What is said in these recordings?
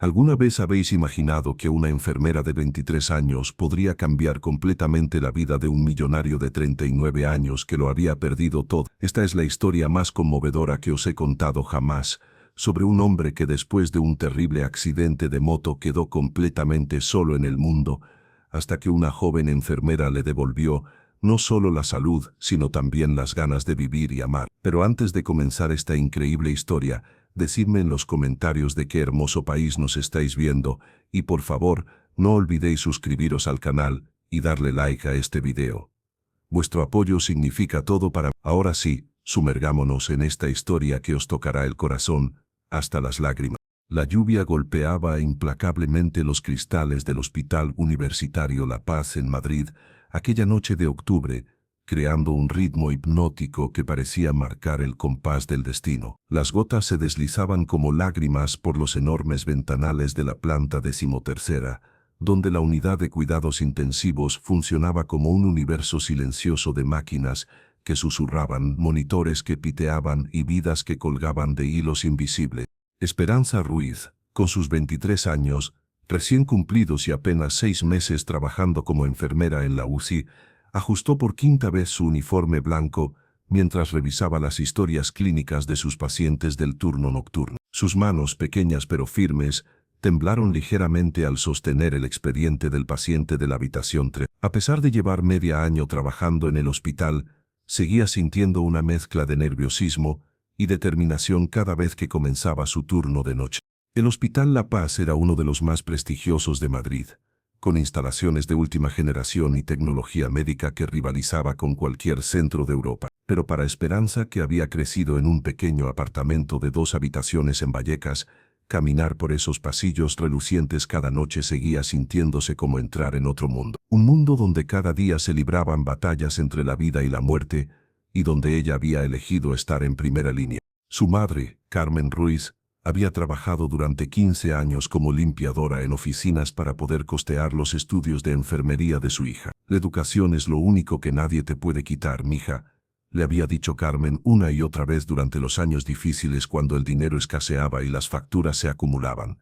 ¿Alguna vez habéis imaginado que una enfermera de 23 años podría cambiar completamente la vida de un millonario de 39 años que lo había perdido todo? Esta es la historia más conmovedora que os he contado jamás, sobre un hombre que después de un terrible accidente de moto quedó completamente solo en el mundo, hasta que una joven enfermera le devolvió no solo la salud, sino también las ganas de vivir y amar. Pero antes de comenzar esta increíble historia, decidme en los comentarios de qué hermoso país nos estáis viendo, y por favor, no olvidéis suscribiros al canal y darle like a este video. Vuestro apoyo significa todo para mí. Ahora sí, sumergámonos en esta historia que os tocará el corazón hasta las lágrimas. La lluvia golpeaba implacablemente los cristales del Hospital Universitario La Paz en Madrid, aquella noche de octubre, creando un ritmo hipnótico que parecía marcar el compás del destino. Las gotas se deslizaban como lágrimas por los enormes ventanales de la planta 13ª, donde la unidad de cuidados intensivos funcionaba como un universo silencioso de máquinas que susurraban, monitores que piteaban y vidas que colgaban de hilos invisibles. Esperanza Ruiz, con sus 23 años, recién cumplidos y apenas 6 meses trabajando como enfermera en la UCI, ajustó por quinta vez su uniforme blanco mientras revisaba las historias clínicas de sus pacientes del turno nocturno. Sus manos, pequeñas pero firmes, temblaron ligeramente al sostener el expediente del paciente de la habitación 3. A pesar de llevar medio año trabajando en el hospital, seguía sintiendo una mezcla de nerviosismo y determinación cada vez que comenzaba su turno de noche. El Hospital La Paz era uno de los más prestigiosos de Madrid, con instalaciones de última generación y tecnología médica que rivalizaba con cualquier centro de Europa. Pero para Esperanza, que había crecido en un pequeño apartamento de 2 habitaciones en Vallecas, caminar por esos pasillos relucientes cada noche seguía sintiéndose como entrar en otro mundo. Un mundo donde cada día se libraban batallas entre la vida y la muerte, y donde ella había elegido estar en primera línea. Su madre, Carmen Ruiz, había trabajado durante 15 años como limpiadora en oficinas para poder costear los estudios de enfermería de su hija. La educación es lo único que nadie te puede quitar, mija, le había dicho Carmen una y otra vez durante los años difíciles cuando el dinero escaseaba y las facturas se acumulaban.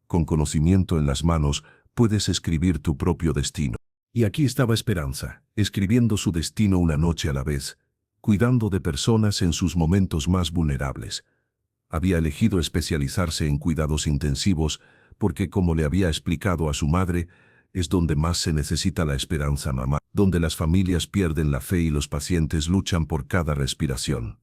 Con conocimiento en las manos, puedes escribir tu propio destino. Y aquí estaba Esperanza, escribiendo su destino una noche a la vez, cuidando de personas en sus momentos más vulnerables. Había elegido especializarse en cuidados intensivos porque, como le había explicado a su madre, es donde más se necesita la esperanza, mamá, donde las familias pierden la fe y los pacientes luchan por cada respiración.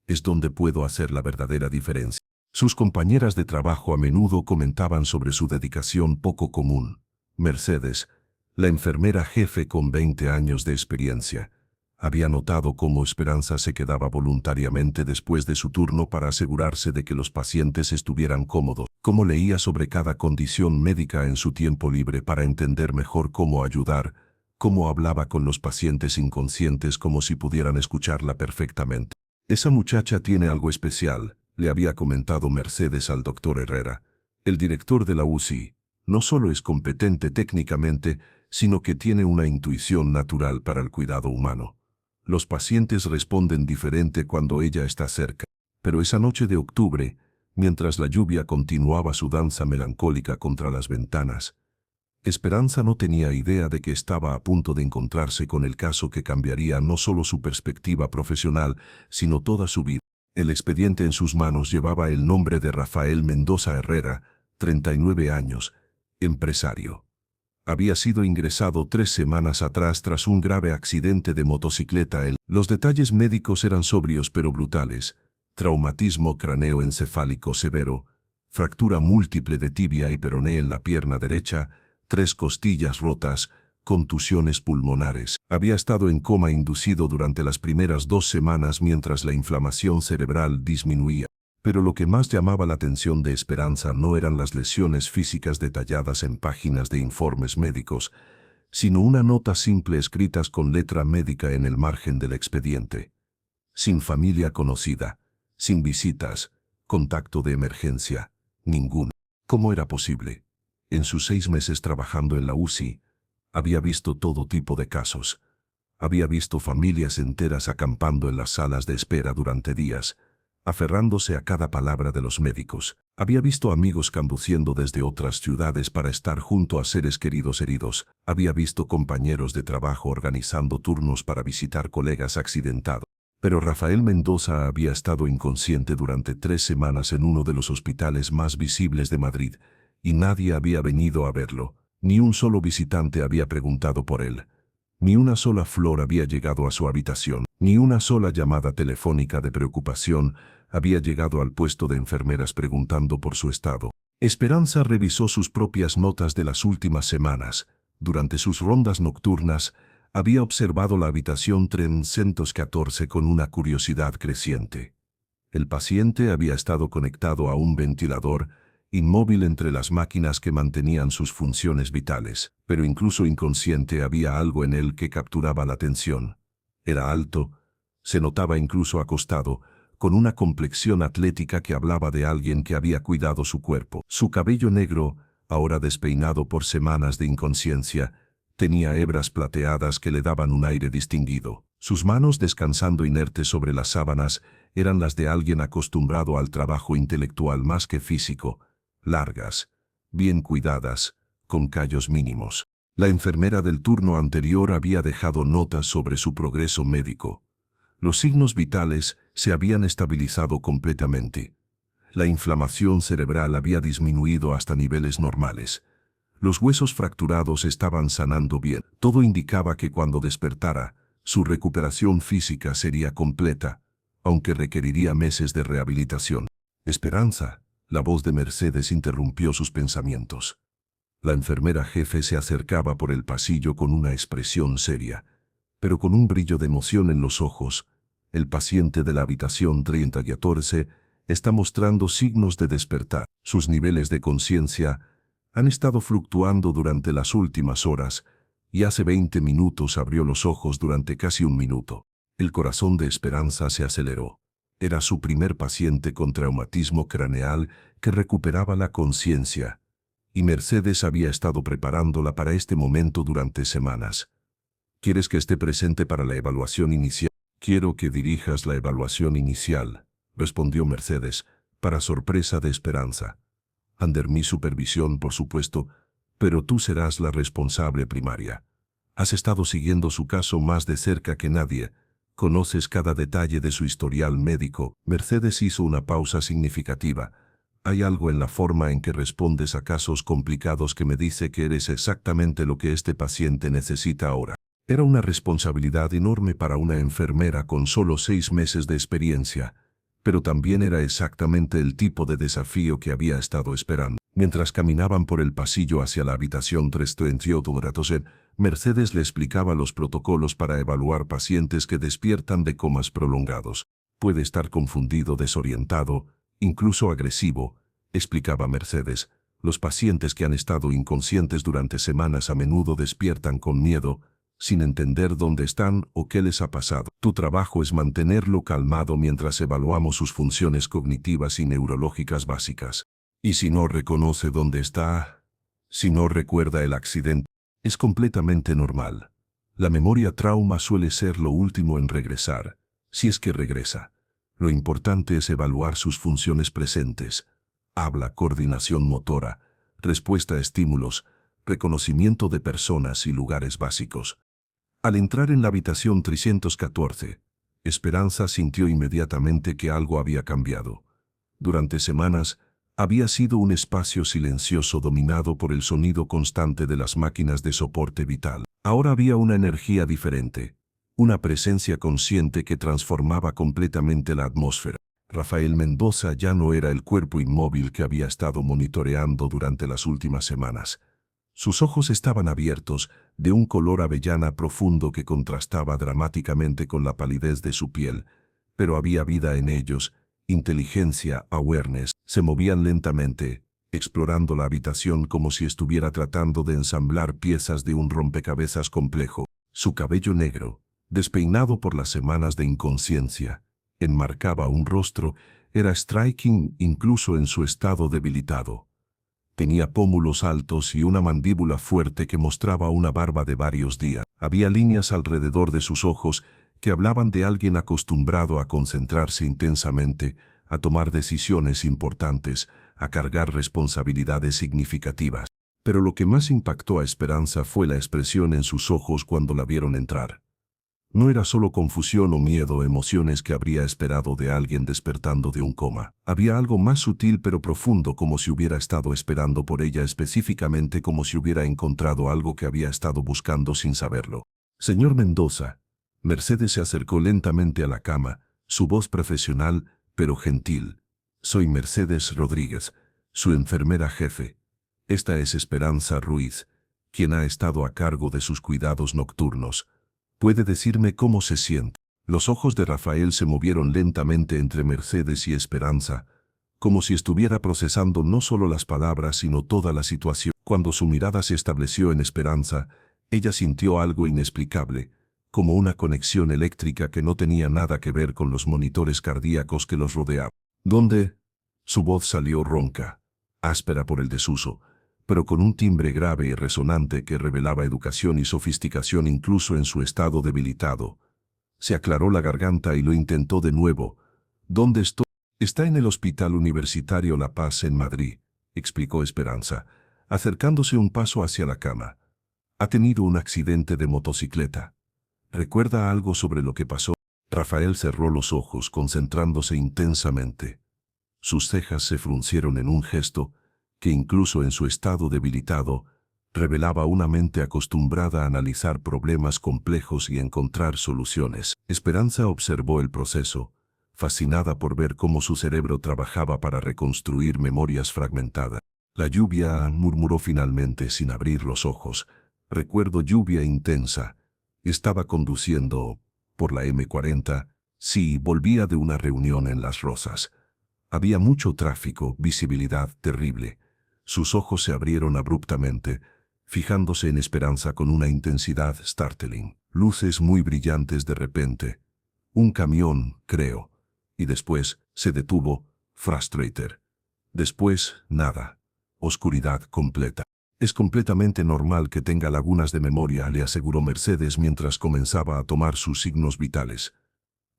Es donde puedo hacer la verdadera diferencia. Sus compañeras de trabajo a menudo comentaban sobre su dedicación poco común. Mercedes, la enfermera jefe con 20 años de experiencia, había notado cómo Esperanza se quedaba voluntariamente después de su turno para asegurarse de que los pacientes estuvieran cómodos, cómo leía sobre cada condición médica en su tiempo libre para entender mejor cómo ayudar, cómo hablaba con los pacientes inconscientes como si pudieran escucharla perfectamente. Esa muchacha tiene algo especial, le había comentado Mercedes al doctor Herrera, el director de la UCI. No solo es competente técnicamente, sino que tiene una intuición natural para el cuidado humano. Los pacientes responden diferente cuando ella está cerca. Pero esa noche de octubre, mientras la lluvia continuaba su danza melancólica contra las ventanas, Esperanza no tenía idea de que estaba a punto de encontrarse con el caso que cambiaría no solo su perspectiva profesional, sino toda su vida. El expediente en sus manos llevaba el nombre de Rafael Mendoza Herrera, 39 años, empresario. Había sido ingresado 3 semanas atrás tras un grave accidente de motocicleta. Los detalles médicos eran sobrios pero brutales: traumatismo craneoencefálico severo, fractura múltiple de tibia y peroné en la pierna derecha, 3 costillas rotas, contusiones pulmonares. Había estado en coma inducido durante las primeras 2 semanas mientras la inflamación cerebral disminuía. Pero lo que más llamaba la atención de Esperanza no eran las lesiones físicas detalladas en páginas de informes médicos, sino una nota simple escrita con letra médica en el margen del expediente. Sin familia conocida, sin visitas, contacto de emergencia, ninguno. ¿Cómo era posible? En sus 6 meses trabajando en la UCI, había visto todo tipo de casos. Había visto familias enteras acampando en las salas de espera durante días. aferrándose a cada palabra de los médicos. Había visto amigos conduciendo desde otras ciudades para estar junto a seres queridos heridos. Había visto compañeros de trabajo organizando turnos para visitar colegas accidentados. Pero Rafael Mendoza había estado inconsciente durante 3 semanas en uno de los hospitales más visibles de Madrid, y nadie había venido a verlo. Ni un solo visitante había preguntado por él. Ni una sola flor había llegado a su habitación. Ni una sola llamada telefónica de preocupación había llegado al puesto de enfermeras preguntando por su estado. Esperanza revisó sus propias notas de las últimas semanas. Durante sus rondas nocturnas, había observado la habitación 314 con una curiosidad creciente. El paciente había estado conectado a un ventilador, inmóvil entre las máquinas que mantenían sus funciones vitales, pero incluso inconsciente había algo en él que capturaba la atención. Era alto, se notaba incluso acostado, con una complexión atlética que hablaba de alguien que había cuidado su cuerpo. Su cabello negro, ahora despeinado por semanas de inconsciencia, tenía hebras plateadas que le daban un aire distinguido. Sus manos descansando inertes sobre las sábanas eran las de alguien acostumbrado al trabajo intelectual más que físico, largas, bien cuidadas, con callos mínimos. La enfermera del turno anterior había dejado notas sobre su progreso médico. Los signos vitales se habían estabilizado completamente. La inflamación cerebral había disminuido hasta niveles normales. Los huesos fracturados estaban sanando bien. Todo indicaba que cuando despertara, su recuperación física sería completa, aunque requeriría meses de rehabilitación. Esperanza. La voz de Mercedes interrumpió sus pensamientos. La enfermera jefe se acercaba por el pasillo con una expresión seria, pero con un brillo de emoción en los ojos. El paciente de la habitación 3014 está mostrando signos de despertar. Sus niveles de conciencia han estado fluctuando durante las últimas horas, y hace 20 minutos abrió los ojos durante casi un minuto. El corazón de Esperanza se aceleró. Era su primer paciente con traumatismo craneal que recuperaba la conciencia, y Mercedes había estado preparándola para este momento durante semanas. ¿Quieres que esté presente para la evaluación inicial? Quiero que dirijas la evaluación inicial, respondió Mercedes, para sorpresa de Esperanza. Under mi supervisión, por supuesto, pero tú serás la responsable primaria. Has estado siguiendo su caso más de cerca que nadie. Conoces cada detalle de su historial médico. Mercedes hizo una pausa significativa. Hay algo en la forma en que respondes a casos complicados que me dice que eres exactamente lo que este paciente necesita ahora. Era una responsabilidad enorme para una enfermera con solo 6 meses de experiencia, pero también era exactamente el tipo de desafío que había estado esperando. Mientras caminaban por el pasillo hacia la habitación 338, Mercedes le explicaba los protocolos para evaluar pacientes que despiertan de comas prolongados. Puede estar confundido, desorientado, incluso agresivo, explicaba Mercedes. Los pacientes que han estado inconscientes durante semanas a menudo despiertan con miedo, sin entender dónde están o qué les ha pasado. Tu trabajo es mantenerlo calmado mientras evaluamos sus funciones cognitivas y neurológicas básicas. Y si no reconoce dónde está, si no recuerda el accidente, es completamente normal. La memoria trauma suele ser lo último en regresar, si es que regresa. Lo importante es evaluar sus funciones presentes: habla, coordinación motora, respuesta a estímulos, reconocimiento de personas y lugares básicos. Al entrar en la habitación 314, Esperanza sintió inmediatamente que algo había cambiado. Durante semanas, había sido un espacio silencioso dominado por el sonido constante de las máquinas de soporte vital. Ahora había una energía diferente, una presencia consciente que transformaba completamente la atmósfera. Rafael Mendoza ya no era el cuerpo inmóvil que había estado monitoreando durante las últimas semanas. Sus ojos estaban abiertos, de un color avellana profundo que contrastaba dramáticamente con la palidez de su piel, pero había vida en ellos. Inteligencia, awareness, se movían lentamente, explorando la habitación como si estuviera tratando de ensamblar piezas de un rompecabezas complejo. Su cabello negro, despeinado por las semanas de inconsciencia, enmarcaba un rostro, era striking incluso en su estado debilitado. Tenía pómulos altos y una mandíbula fuerte que mostraba una barba de varios días. Había líneas alrededor de sus ojos que hablaban de alguien acostumbrado a concentrarse intensamente, a tomar decisiones importantes, a cargar responsabilidades significativas. Pero lo que más impactó a Esperanza fue la expresión en sus ojos cuando la vieron entrar. No era solo confusión o miedo, emociones que habría esperado de alguien despertando de un coma. Había algo más sutil pero profundo, como si hubiera estado esperando por ella específicamente, como si hubiera encontrado algo que había estado buscando sin saberlo. Señor Mendoza. Mercedes se acercó lentamente a la cama, su voz profesional, pero gentil. Soy Mercedes Rodríguez, su enfermera jefe. Esta es Esperanza Ruiz, quien ha estado a cargo de sus cuidados nocturnos. ¿Puede decirme cómo se siente? Los ojos de Rafael se movieron lentamente entre Mercedes y Esperanza, como si estuviera procesando no solo las palabras sino toda la situación. Cuando su mirada se estableció en Esperanza, ella sintió algo inexplicable, como una conexión eléctrica que no tenía nada que ver con los monitores cardíacos que los rodeaban. ¿Dónde? Su voz salió ronca, áspera por el desuso, pero con un timbre grave y resonante que revelaba educación y sofisticación incluso en su estado debilitado. Se aclaró la garganta y lo intentó de nuevo. ¿Dónde estoy? Está en el Hospital Universitario La Paz en Madrid, explicó Esperanza, acercándose un paso hacia la cama. Ha tenido un accidente de motocicleta. ¿Recuerda algo sobre lo que pasó? Rafael cerró los ojos, concentrándose intensamente. Sus cejas se fruncieron en un gesto que incluso en su estado debilitado, revelaba una mente acostumbrada a analizar problemas complejos y encontrar soluciones. Esperanza observó el proceso, fascinada por ver cómo su cerebro trabajaba para reconstruir memorias fragmentadas. La lluvia, murmuró finalmente sin abrir los ojos. Recuerdo lluvia intensa. Estaba conduciendo por la M40, sí, volvía de una reunión en Las Rosas. Había mucho tráfico, visibilidad terrible. Sus ojos se abrieron abruptamente, fijándose en Esperanza con una intensidad startling. Luces muy brillantes de repente. Un camión, creo. Y después, se detuvo, frustrated. Después, nada. Oscuridad completa. Es completamente normal que tenga lagunas de memoria, le aseguró Mercedes mientras comenzaba a tomar sus signos vitales.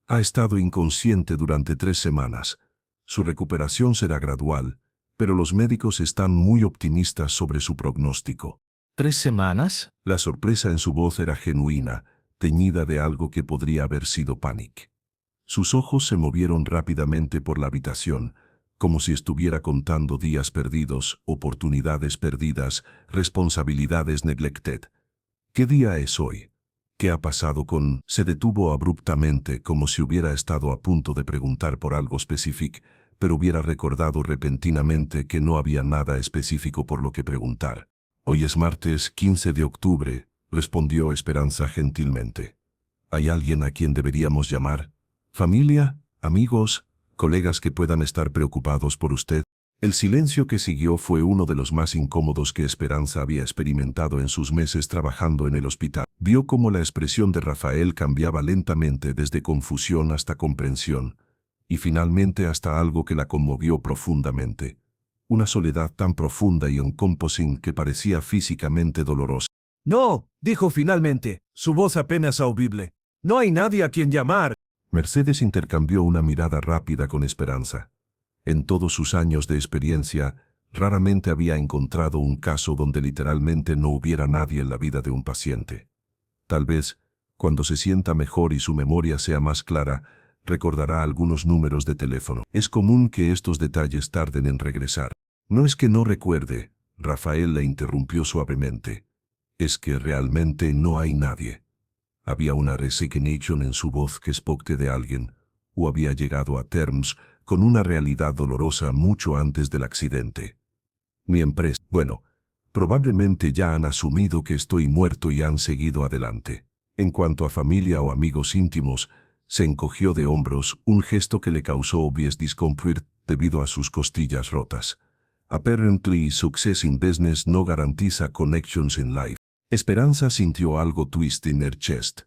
Ha estado inconsciente durante 3 semanas. Su recuperación será gradual, pero los médicos están muy optimistas sobre su pronóstico. ¿3 semanas? La sorpresa en su voz era genuina, teñida de algo que podría haber sido pánico. Sus ojos se movieron rápidamente por la habitación, como si estuviera contando días perdidos, oportunidades perdidas, responsabilidades neglected. ¿Qué día es hoy? ¿Qué ha pasado con...? Se detuvo abruptamente, como si hubiera estado a punto de preguntar por algo específico, pero hubiera recordado repentinamente que no había nada específico por lo que preguntar. Hoy es martes 15 de octubre, respondió Esperanza gentilmente. ¿Hay alguien a quien deberíamos llamar? ¿Familia? ¿Amigos? ¿Colegas que puedan estar preocupados por usted? El silencio que siguió fue uno de los más incómodos que Esperanza había experimentado en sus meses trabajando en el hospital. Vio cómo la expresión de Rafael cambiaba lentamente desde confusión hasta comprensión, y finalmente hasta algo que la conmovió profundamente. Una soledad tan profunda y encompassing que parecía físicamente dolorosa. No, dijo finalmente, su voz apenas audible. No hay nadie a quien llamar. Mercedes intercambió una mirada rápida con Esperanza. En todos sus años de experiencia, raramente había encontrado un caso donde literalmente no hubiera nadie en la vida de un paciente. Tal vez, cuando se sienta mejor y su memoria sea más clara, recordará algunos números de teléfono. Es común que estos detalles tarden en regresar. No es que no recuerde, Rafael la interrumpió suavemente. Es que realmente no hay nadie. Había una resignation en su voz que spoke de alguien, o había llegado a terms con una realidad dolorosa mucho antes del accidente. Mi empresa, bueno, probablemente ya han asumido que estoy muerto y han seguido adelante. En cuanto a familia o amigos íntimos, se encogió de hombros, un gesto que le causó obvious discomfort debido a sus costillas rotas. Apparently, success in business no garantiza connections in life. Esperanza sintió algo twist in her chest.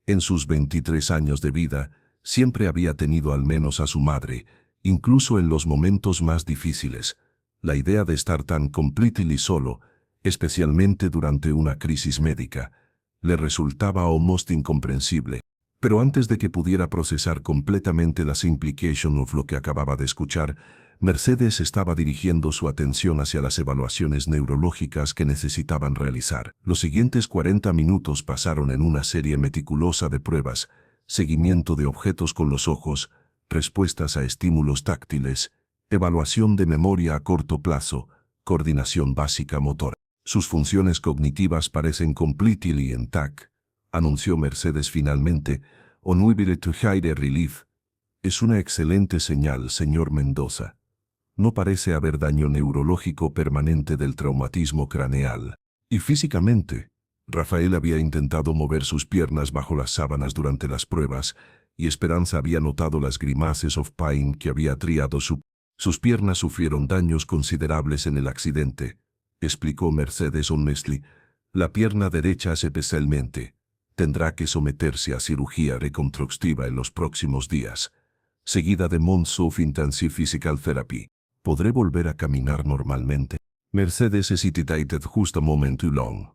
En sus 23 años de vida, siempre había tenido al menos a su madre, incluso en los momentos más difíciles. La idea de estar tan completely solo, especialmente durante una crisis médica, le resultaba almost incomprensible. Pero antes de que pudiera procesar completamente las implications of lo que acababa de escuchar, Mercedes estaba dirigiendo su atención hacia las evaluaciones neurológicas que necesitaban realizar. Los siguientes 40 minutos pasaron en una serie meticulosa de pruebas, seguimiento de objetos con los ojos, respuestas a estímulos táctiles, evaluación de memoria a corto plazo, coordinación básica motora. Sus funciones cognitivas parecen completely intact, anunció Mercedes finalmente, unable to hide a relief. Es una excelente señal, señor Mendoza. No parece haber daño neurológico permanente del traumatismo craneal. Y físicamente, Rafael había intentado mover sus piernas bajo las sábanas durante las pruebas, y Esperanza había notado las grimaces of pain que había triado sus piernas sufrieron daños considerables en el accidente, explicó Mercedes honestly. La pierna derecha especialmente. Tendrá que someterse a cirugía reconstructiva en los próximos días, seguida de months of intensive physical therapy. ¿Podré volver a caminar normalmente? Mercedes hesitated just a moment too long.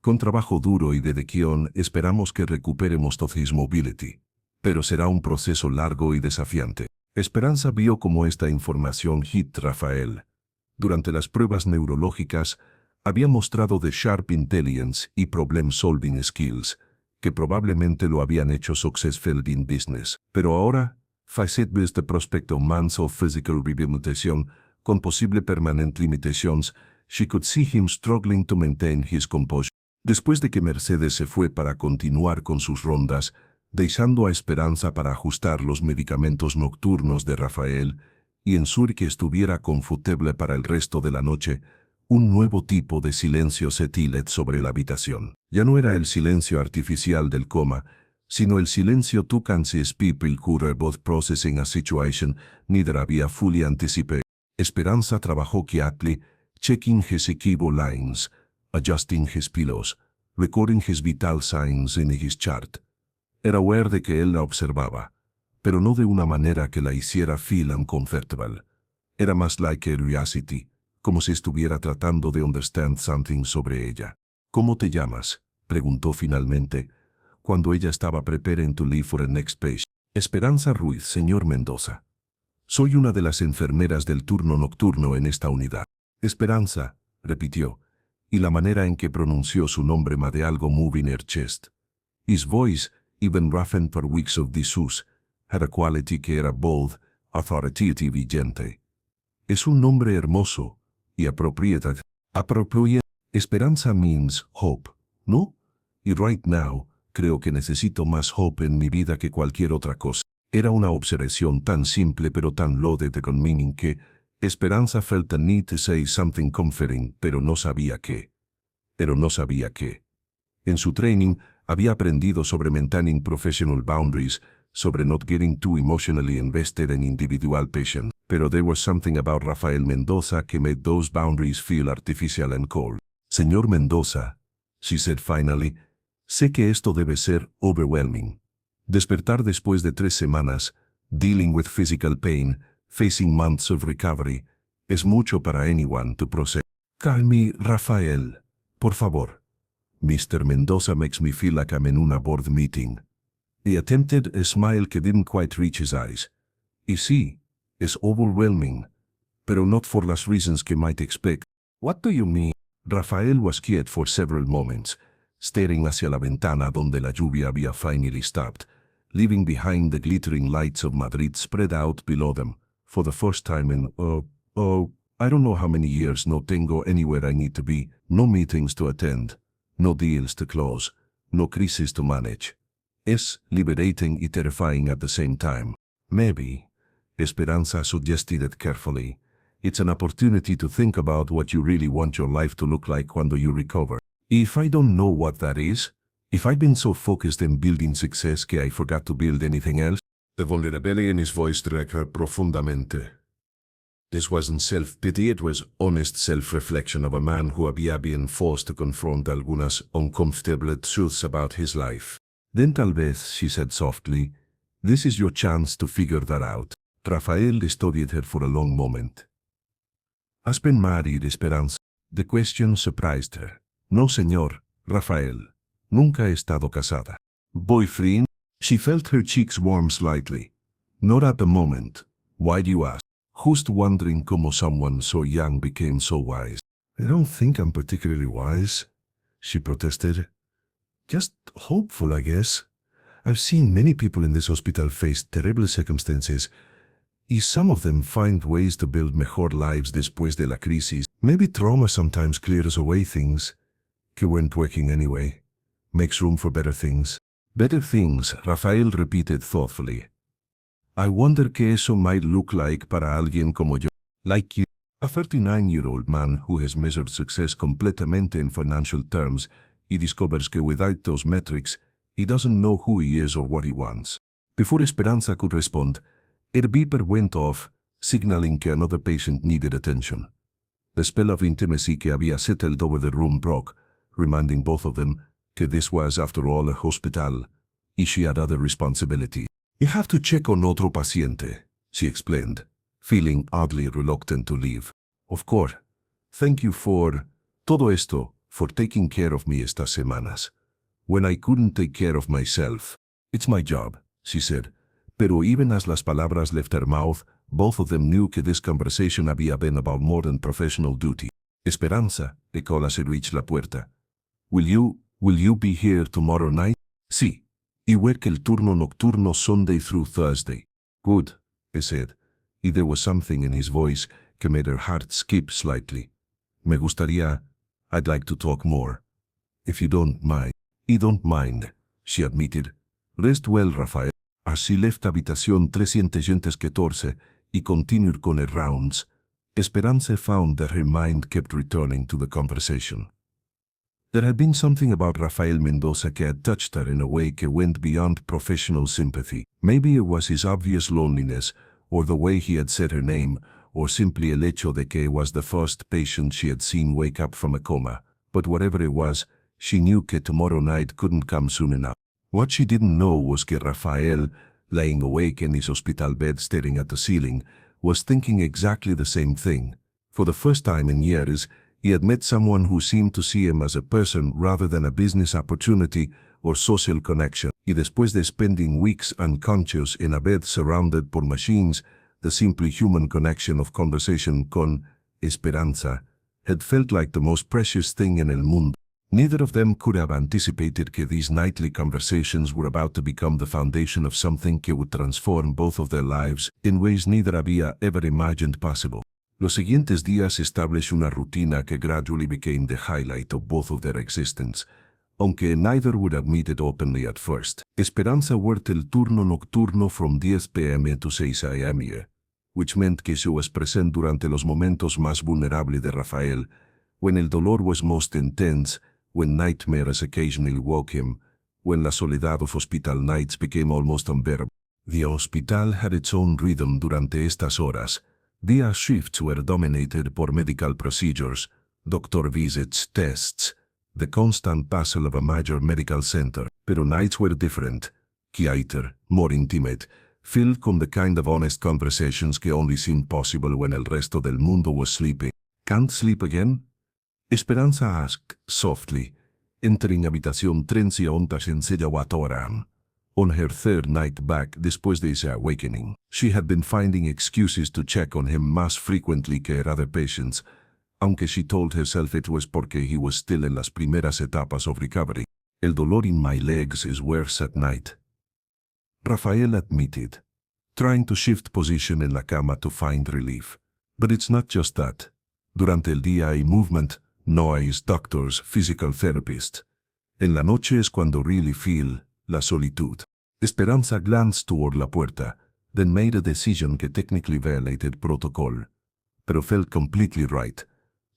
Con trabajo duro y dedicación esperamos que recuperemos toda his mobility. Pero será un proceso largo y desafiante. Esperanza vio cómo esta información hit Rafael. Durante las pruebas neurológicas, había mostrado de sharp intelligence y problem-solving skills, que probablemente lo habían hecho successful in business. Pero ahora, faced with the prospect of months of physical rehabilitation, con posible permanent limitations, she could see him struggling to maintain his composure. Después de que Mercedes se fue para continuar con sus rondas, dejando a Esperanza para ajustar los medicamentos nocturnos de Rafael y ensure que estuviera confortable para el resto de la noche, un nuevo tipo de silencio se tiled sobre la habitación. Ya no era el silencio artificial del coma, sino el silencio to conscious people who are both processing a situation neither había fully anticipated. Esperanza trabajó quietly, checking his equivo lines, adjusting his pillows, recording his vital signs in his chart. Era aware de que él la observaba, pero no de una manera que la hiciera feel uncomfortable. Era más like curiosity, como si estuviera tratando de understand something sobre ella. ¿Cómo te llamas?, preguntó finalmente, cuando ella estaba preparing to leave for the next page. Esperanza Ruiz, señor Mendoza. Soy una de las enfermeras del turno nocturno en esta unidad. Esperanza, repitió, y la manera en que pronunció su nombre made algo move in her chest. His voice, even roughened for weeks of disuse, had a quality que era bold, authoritative y gentle. Es un nombre hermoso y appropriate. Esperanza means hope, ¿no? Y right now, creo que necesito más hope en mi vida que cualquier otra cosa. Era una observación tan simple pero tan loaded con meaning que Esperanza felt the need to say something comforting, pero no sabía qué. En su training, había aprendido sobre maintaining professional boundaries, sobre not getting too emotionally invested in individual patients, pero there was something about Rafael Mendoza que made those boundaries feel artificial and cold. Señor Mendoza, she said finally, sé que esto debe ser overwhelming. Despertar después de 3 semanas, dealing with physical pain, facing months of recovery, es mucho para anyone to process. Calm me, Rafael, por favor. Mr. Mendoza makes me feel like I'm in una board meeting. He attempted a smile que didn't quite reach his eyes. Y sí, es overwhelming, pero not for las reasons que might expect. What do you mean? Rafael was quiet for several moments, staring hacia la ventana donde la lluvia había finally stopped, leaving behind the glittering lights of Madrid spread out below them. For the first time in, I don't know how many years, no tengo anywhere I need to be, no meetings to attend, no deals to close, no crisis to manage. Es liberating y terrifying at the same time. Maybe, Esperanza suggested it carefully, it's an opportunity to think about what you really want your life to look like when you recover. If I don't know what that is, if I've been so focused in building success que I forgot to build anything else, the vulnerability in his voice struck her profundamente. This wasn't self-pity, it was honest self-reflection of a man who había been forced to confront algunas uncomfortable truths about his life. Then tal vez, she said softly, this is your chance to figure that out. Rafael studied her for a long moment. ¿Has been married, Esperanza? The question surprised her. No, señor, Rafael. Nunca he estado casada. Boyfriend? She felt her cheeks warm slightly. Not at the moment. Why do you ask? Just wondering como someone so young became so wise. I don't think I'm particularly wise, she protested. Just hopeful, I guess. I've seen many people in this hospital face terrible circumstances, y some of them find ways to build mejor lives después de la crisis. Maybe trauma sometimes clears away things que weren't working anyway. Makes room for better things. Better things, Rafael repeated thoughtfully. I wonder qué eso might look like para alguien como yo. Like you. A 39-year-old man who has measured success completamente in financial terms y discovers que without those metrics, he doesn't know who he is or what he wants. Before Esperanza could respond, her beeper went off, signaling que another patient needed attention. The spell of intimacy que había settled over the room broke, reminding both of them que this was, after all, a hospital, y she had other responsibilities. You have to check on otro paciente, she explained, feeling oddly reluctant to leave. Of course. Thank you for todo esto, for taking care of me estas semanas. When I couldn't take care of myself. It's my job, she said. Pero even as las palabras left her mouth, both of them knew que this conversation había been about more than professional duty. Esperanza, echoed as she reached la puerta. Will you be here tomorrow night? Sí. Y work el turno nocturno Sunday through Thursday. Good, he said. Y there was something in his voice que made her heart skip slightly. Me gustaría, I'd like to talk more. If you don't mind. I don't mind, she admitted. Rest well, Rafael. As she left habitación 314 y continued con her rounds, Esperanza found that her mind kept returning to the conversation. There had been something about Rafael Mendoza que had touched her in a way que went beyond professional sympathy. Maybe it was his obvious loneliness, or the way he had said her name, or simply el hecho de que was the first patient she had seen wake up from a coma. But whatever it was, she knew que tomorrow night couldn't come soon enough. What she didn't know was que Rafael, laying awake in his hospital bed staring at the ceiling, was thinking exactly the same thing. For the first time in years, he had met someone who seemed to see him as a person rather than a business opportunity or social connection. Y después de spending weeks unconscious in a bed surrounded por machines, the simply human connection of conversation con Esperanza had felt like the most precious thing in el mundo. Neither of them could have anticipated que these nightly conversations were about to become the foundation of something que would transform both of their lives in ways neither había ever imagined possible. Los siguientes días established una rutina que gradually became the highlight of both of their existence, aunque neither would admit it openly at first. Esperanza worked el turno nocturno from 10 p.m. to 6 a.m., which meant que she was present durante los momentos más vulnerables de Rafael, when el dolor was most intense, when nightmares occasionally woke him, when la soledad of hospital nights became almost unbearable. The hospital had its own rhythm durante estas horas. Dia shifts were dominated por medical procedures, doctor visits, tests, the constant bustle of a major medical center. Pero nights were different, quieter, more intimate, filled con the kind of honest conversations que only seemed possible when el resto del mundo was sleeping. Can't sleep again? Esperanza asked softly, entering habitación 314 on her third night back después de ese awakening. She had been finding excuses to check on him más frequently que her other patients, aunque she told herself it was porque he was still en las primeras etapas of recovery. El dolor in my legs is worse at night, Rafael admitted, trying to shift position en la cama to find relief. But it's not just that. Durante el día hay movement, noise, doctors, physical therapists. En la noche es cuando really feel la solitud. Esperanza glanced toward la puerta, then made a decision que technically violated protocol, pero felt completely right.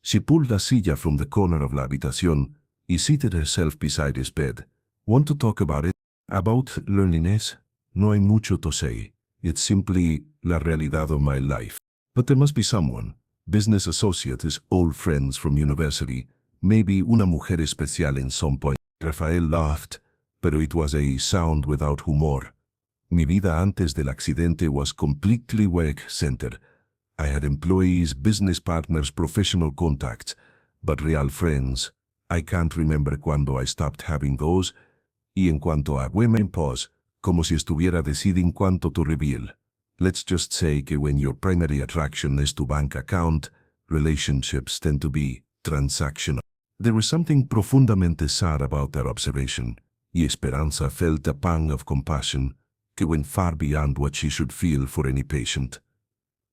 She pulled a silla from the corner of la habitación y seated herself beside his bed. Want to talk about it? About loneliness? No hay mucho to say. It's simply la realidad of my life. But there must be someone. Business associates, old friends from university, maybe una mujer especial in some point. Rafael laughed, pero it was a sound without humor. Mi vida antes del accidente was completely work-centered. I had employees, business partners, professional contacts, but real friends. I can't remember cuando I stopped having those. Y en cuanto a women, pause, como si estuviera deciding cuánto to reveal. Let's just say que when your primary attraction is to bank account, relationships tend to be transactional. There was something profundamente sad about that observation, y Esperanza felt a pang of compassion que went far beyond what she should feel for any patient.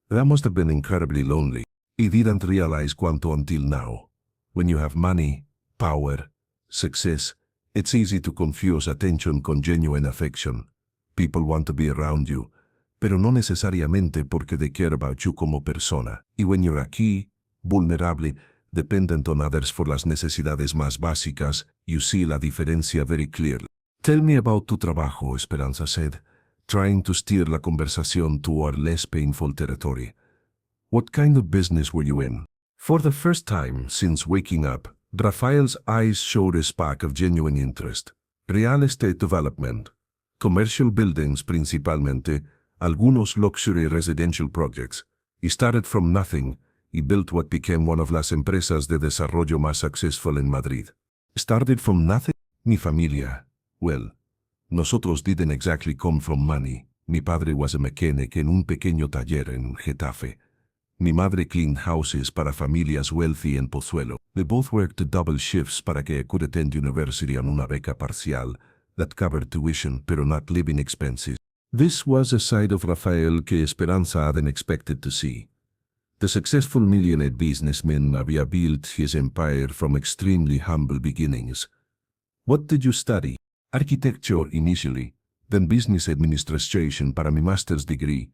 That must have been incredibly lonely. He didn't realize cuánto until now. When you have money, power, success, it's easy to confuse attention con genuine affection. People want to be around you, pero no necesariamente porque they care about you como persona. Y when you're aquí, vulnerable, dependent on others for las necesidades más básicas, you see la diferencia very clearly. Tell me about tu trabajo, Esperanza said, trying to steer la conversación toward less painful territory. What kind of business were you in? For the first time since waking up, Rafael's eyes showed a spark of genuine interest. Real estate development, commercial buildings principalmente, algunos luxury residential projects. He started from nothing. He built what became one of las empresas de desarrollo más successful in Madrid. Started from nothing? Mi familia. Well, nosotros didn't exactly come from money. Mi padre was a mechanic en un pequeño taller en Getafe. Mi madre cleaned houses para familias wealthy en Pozuelo. They both worked double shifts para que I could attend university on una beca parcial that covered tuition pero not living expenses. This was a side of Rafael que Esperanza hadn't expected to see. The successful millionaire businessman había built his empire from extremely humble beginnings. What did you study? Architecture initially, then business administration para mi master's degree.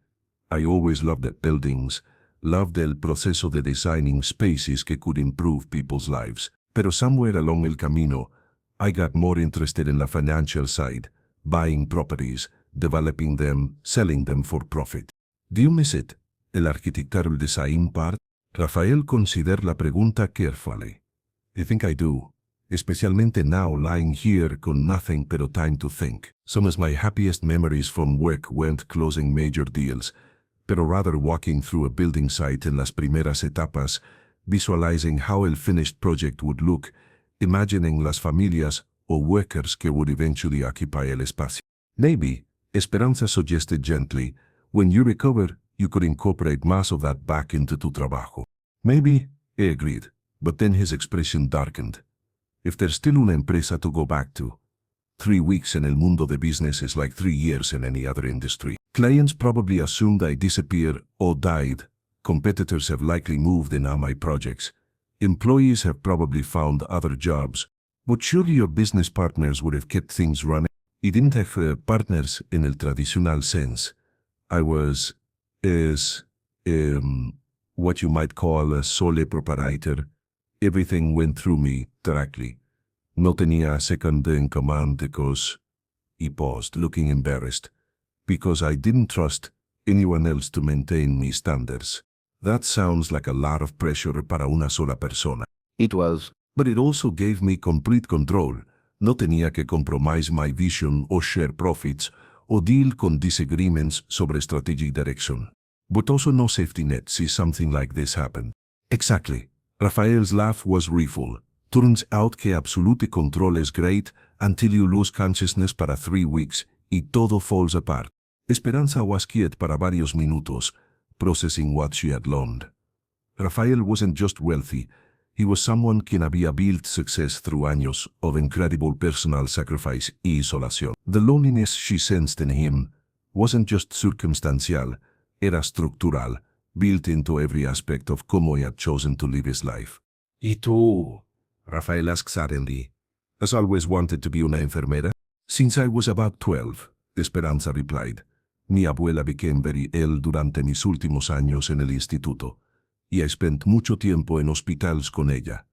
I always loved the buildings, loved el proceso de designing spaces que could improve people's lives. Pero somewhere along el camino, I got more interested in la financial side, buying properties, developing them, selling them for profit. Do you miss it? El architectural design part? Rafael considered la pregunta carefully. I think I do. Especialmente now lying here con nothing pero time to think. Some of my happiest memories from work weren't closing major deals, pero rather walking through a building site en las primeras etapas, visualizing how el finished project would look, imagining las familias o workers que would eventually occupy el espacio. Maybe, Esperanza suggested gently, when you recover, you could incorporate más of that back into tu trabajo. Maybe, I agreed, but then his expression darkened. If there's still una empresa to go back to, 3 weeks en el mundo de business is like 3 years in any other industry. Clients probably assumed I disappeared or died. Competitors have likely moved in on my projects. Employees have probably found other jobs. But surely your business partners would have kept things running. I didn't have partners in el traditional sense. I was, what you might call a sole proprietor. Everything went through me directly. No tenía a second in command because, he paused, looking embarrassed, because I didn't trust anyone else to maintain mis standards. That sounds like a lot of pressure para una sola persona. It was. But it also gave me complete control. No tenía que compromise my vision or share profits or deal con disagreements sobre strategic direction. But also no safety net si something like this happened. Exactly. Rafael's laugh was rueful. Turns out que absolute control is great until you lose consciousness para 3 weeks y todo falls apart. Esperanza was quiet para varios minutos, processing what she had learned. Rafael wasn't just wealthy. He was someone quien había built success through años of incredible personal sacrifice y isolación. The loneliness she sensed in him wasn't just circumstantial, era estructural, built into every aspect of cómo he had chosen to live his life. ¿Y tú? Rafael asked suddenly. Has always wanted to be una enfermera? Since I was about 12, Esperanza replied. Mi abuela became very ill durante mis últimos años en el instituto, y I spent mucho tiempo en hospitales con ella.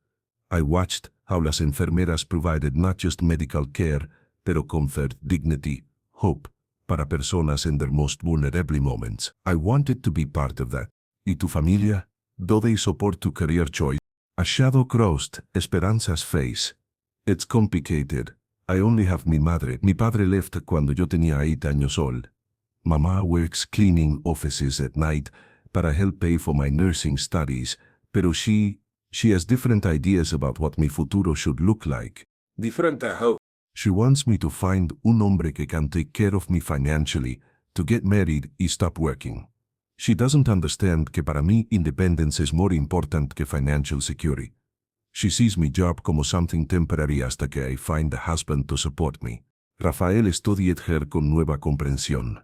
I watched how las enfermeras provided not just medical care, pero comfort, dignity, hope, para personas in their most vulnerable moments. I wanted to be part of that. ¿Y tu familia? Do they support tu career choice? A shadow crossed Esperanza's face. It's complicated. I only have mi madre. Mi padre left cuando yo tenía 8 años old. Mamá works cleaning offices at night para help pay for my nursing studies, pero she has different ideas about what mi futuro should look like. Different how? She wants me to find un hombre que can take care of me financially, to get married y stop working. She doesn't understand que para mí independence is more important que financial security. She sees my job como something temporary hasta que I find a husband to support me. Rafael studied her con nueva comprensión.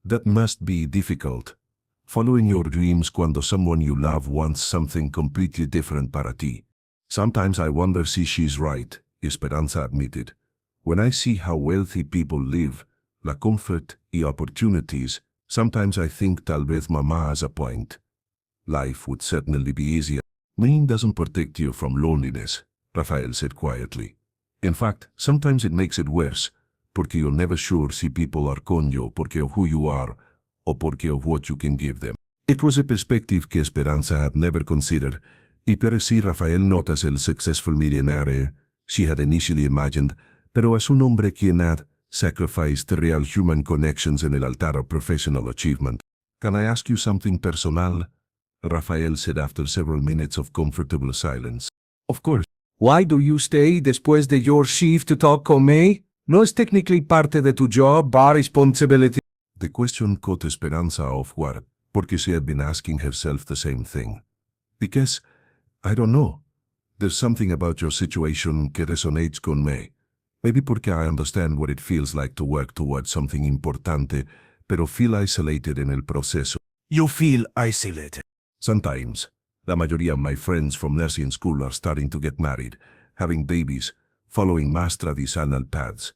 That must be difficult. Following your dreams cuando someone you love wants something completely different para ti. Sometimes I wonder si she's right, Esperanza admitted. When I see how wealthy people live, la comfort y opportunities, sometimes I think tal vez mama has a point. Life would certainly be easier. Money doesn't protect you from loneliness, Rafael said quietly. In fact, sometimes it makes it worse, porque you're never sure si people are con you porque of who you are, or porque of what you can give them. It was a perspective que Esperanza had never considered, y pero si Rafael not as el successful millionaire she had initially imagined, pero as un hombre quien had sacrificed the real human connections en el altar of professional achievement. Can I ask you something personal? Rafael said after several minutes of comfortable silence. Of course. Why do you stay después de your shift to talk con me? No es technically parte de tu job or responsibility. The question caught Esperanza off guard, porque she had been asking herself the same thing. Because, I don't know, there's something about your situation que resonates con me. Maybe porque I understand what it feels like to work towards something importante, pero feel isolated en el proceso. You feel isolated. Sometimes. La mayoría of my friends from nursing school are starting to get married, having babies, following más traditional paths.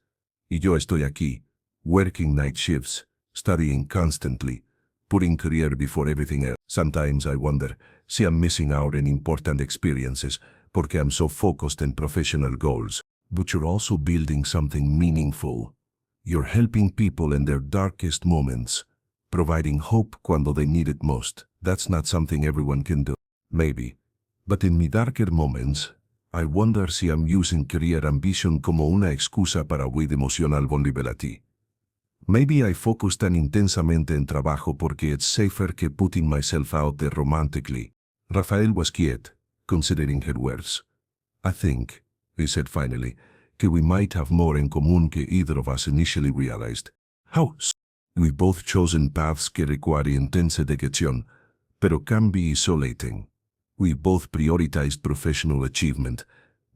Y yo estoy aquí, working night shifts, studying constantly, putting career before everything else. Sometimes I wonder, si I'm missing out on important experiences, porque I'm so focused on professional goals. But you're also building something meaningful. You're helping people in their darkest moments, providing hope cuando they need it most. That's not something everyone can do. Maybe. But in my darker moments, I wonder si I'm using career ambition como una excusa para huir emotional vulnerability. Maybe I focus tan intensamente en trabajo porque it's safer que putting myself out there romantically. Rafael was quiet, considering her words. I think, he said finally, que we might have more in común que either of us initially realized. How? We've both chosen paths que require intensa dedicación, pero can be isolating. We've both prioritized professional achievement,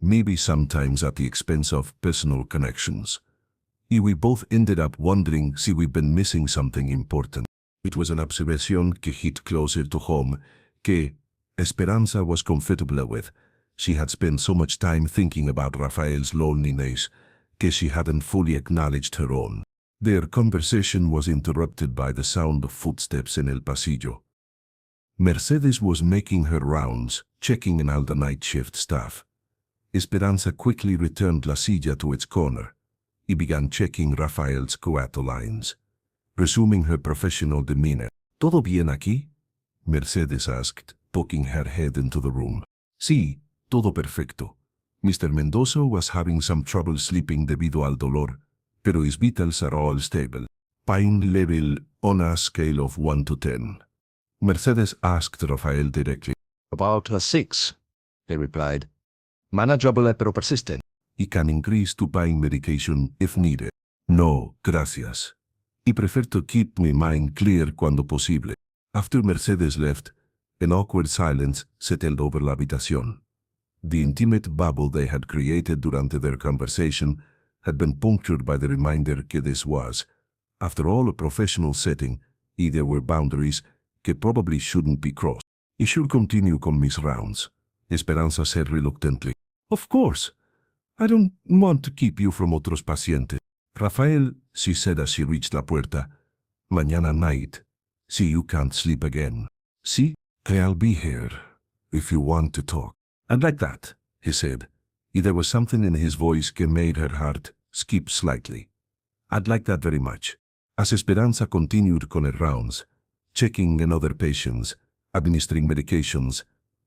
maybe sometimes at the expense of personal connections. Y we both ended up wondering si we've been missing something important. It was an observation que hit closer to home, que Esperanza was comfortable with. She had spent so much time thinking about Rafael's loneliness, que she hadn't fully acknowledged her own. Their conversation was interrupted by the sound of footsteps in el pasillo. Mercedes was making her rounds, checking in all the night shift staff. Esperanza quickly returned la silla to its corner. He began checking Rafael's coato lines, resuming her professional demeanor. ¿Todo bien aquí? Mercedes asked, poking her head into the room. Sí, todo perfecto. Mr. Mendoza was having some trouble sleeping debido al dolor, pero his vitals are all stable. Pain level on a scale of 1 to 10. Mercedes asked Rafael directly. About a 6, he replied. Manageable pero persistent. He can increase to pain medication if needed. No, gracias. I prefer to keep my mind clear cuando posible. After Mercedes left, an awkward silence settled over la habitación. The intimate bubble they had created durante their conversation had been punctured by the reminder que this was, after all, a professional setting, y there were boundaries que probably shouldn't be crossed. I should continue con mis rounds, Esperanza said reluctantly. Of course. I don't want to keep you from otros pacientes. Rafael, she said as she reached la puerta, mañana night, see you can't sleep again. See, I'll be here, if you want to talk. And like that, he said. There was something in his voice que made her heart skip slightly. I'd like that very much. As Esperanza continued con her rounds, checking in other patients, administering medications,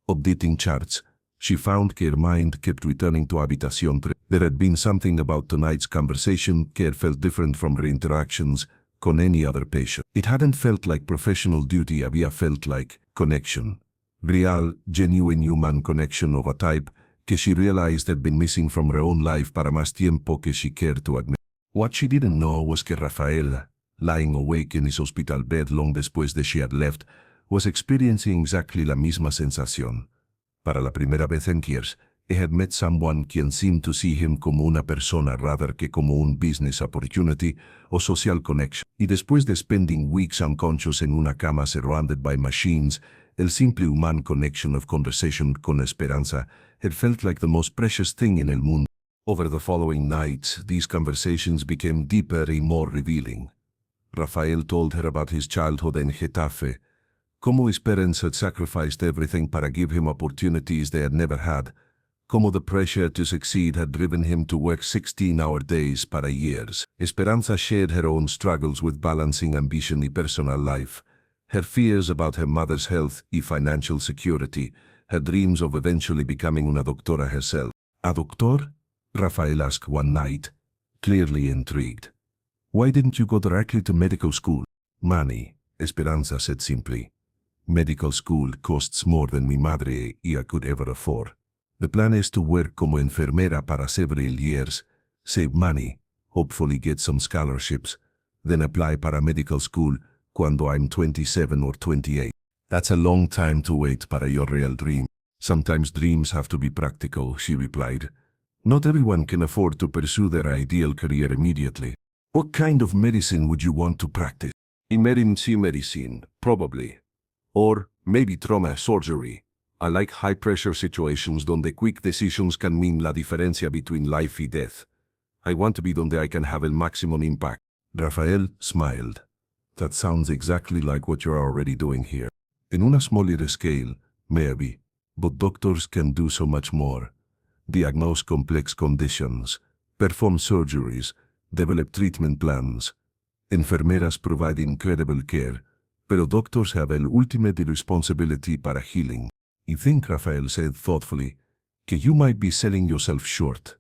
updating charts, she found que her mind kept returning to Habitación 3. There had been something about tonight's conversation que had felt different from her interactions con any other patient. It hadn't felt like professional duty, había felt like connection. Real, genuine human connection of a type que she realized had been missing from her own life para más tiempo que she cared to admit. What she didn't know was que Rafael, lying awake in his hospital bed long después de she had left, was experiencing exactly la misma sensación. Para la primera vez en years, he had met someone quien seemed to see him como una persona rather que como un business opportunity o social connection. Y después de spending weeks unconscious en una cama surrounded by machines, el simple human connection of conversation con Esperanza had felt like the most precious thing in el mundo. Over the following nights, these conversations became deeper and more revealing. Rafael told her about his childhood in Getafe, como his parents had sacrificed everything para give him opportunities they had never had, como the pressure to succeed had driven him to work 16-hour days para years. Esperanza shared her own struggles with balancing ambition y personal life, her fears about her mother's health y financial security, her dreams of eventually becoming una doctora herself. ¿A doctor? Rafael asked one night, clearly intrigued. Why didn't you go directly to medical school? Money, Esperanza said simply. Medical school costs more than mi madre y I could ever afford. The plan is to work como enfermera para several years, save money, hopefully get some scholarships, then apply para medical school cuando I'm 27 or 28. That's a long time to wait para your real dream. Sometimes dreams have to be practical, she replied. Not everyone can afford to pursue their ideal career immediately. What kind of medicine would you want to practice? Emergency medicine, probably. Or maybe trauma surgery. I like high-pressure situations donde quick decisions can mean la diferencia between life y death. I want to be donde I can have el maximum impact. Rafael smiled. That sounds exactly like what you're already doing here. In una smaller scale, maybe, but doctors can do so much more. Diagnose complex conditions, perform surgeries, develop treatment plans. Enfermeras provide incredible care, pero doctors have el ultimate responsibility para healing. I think, Rafael said thoughtfully, que you might be selling yourself short.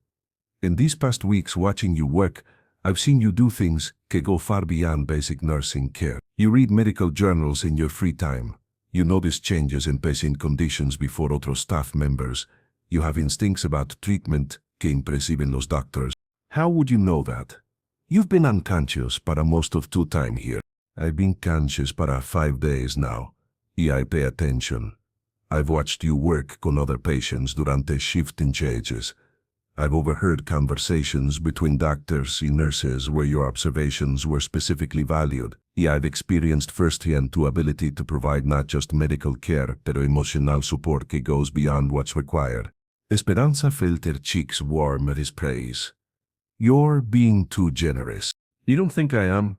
In these past weeks watching you work, I've seen you do things que go far beyond basic nursing care. You read medical journals in your free time. You notice changes in patient conditions before other staff members. You have instincts about treatment que impresiven los doctors. How would you know that? You've been unconscious para most of your time here. I've been conscious para 5 days now, y I pay attention. I've watched you work con other patients durante shifting changes. I've overheard conversations between doctors and nurses where your observations were specifically valued. Y I've experienced firsthand your ability to provide not just medical care, pero emotional support que goes beyond what's required. Esperanza felt her cheeks warm at his praise. You're being too generous. You don't think I am?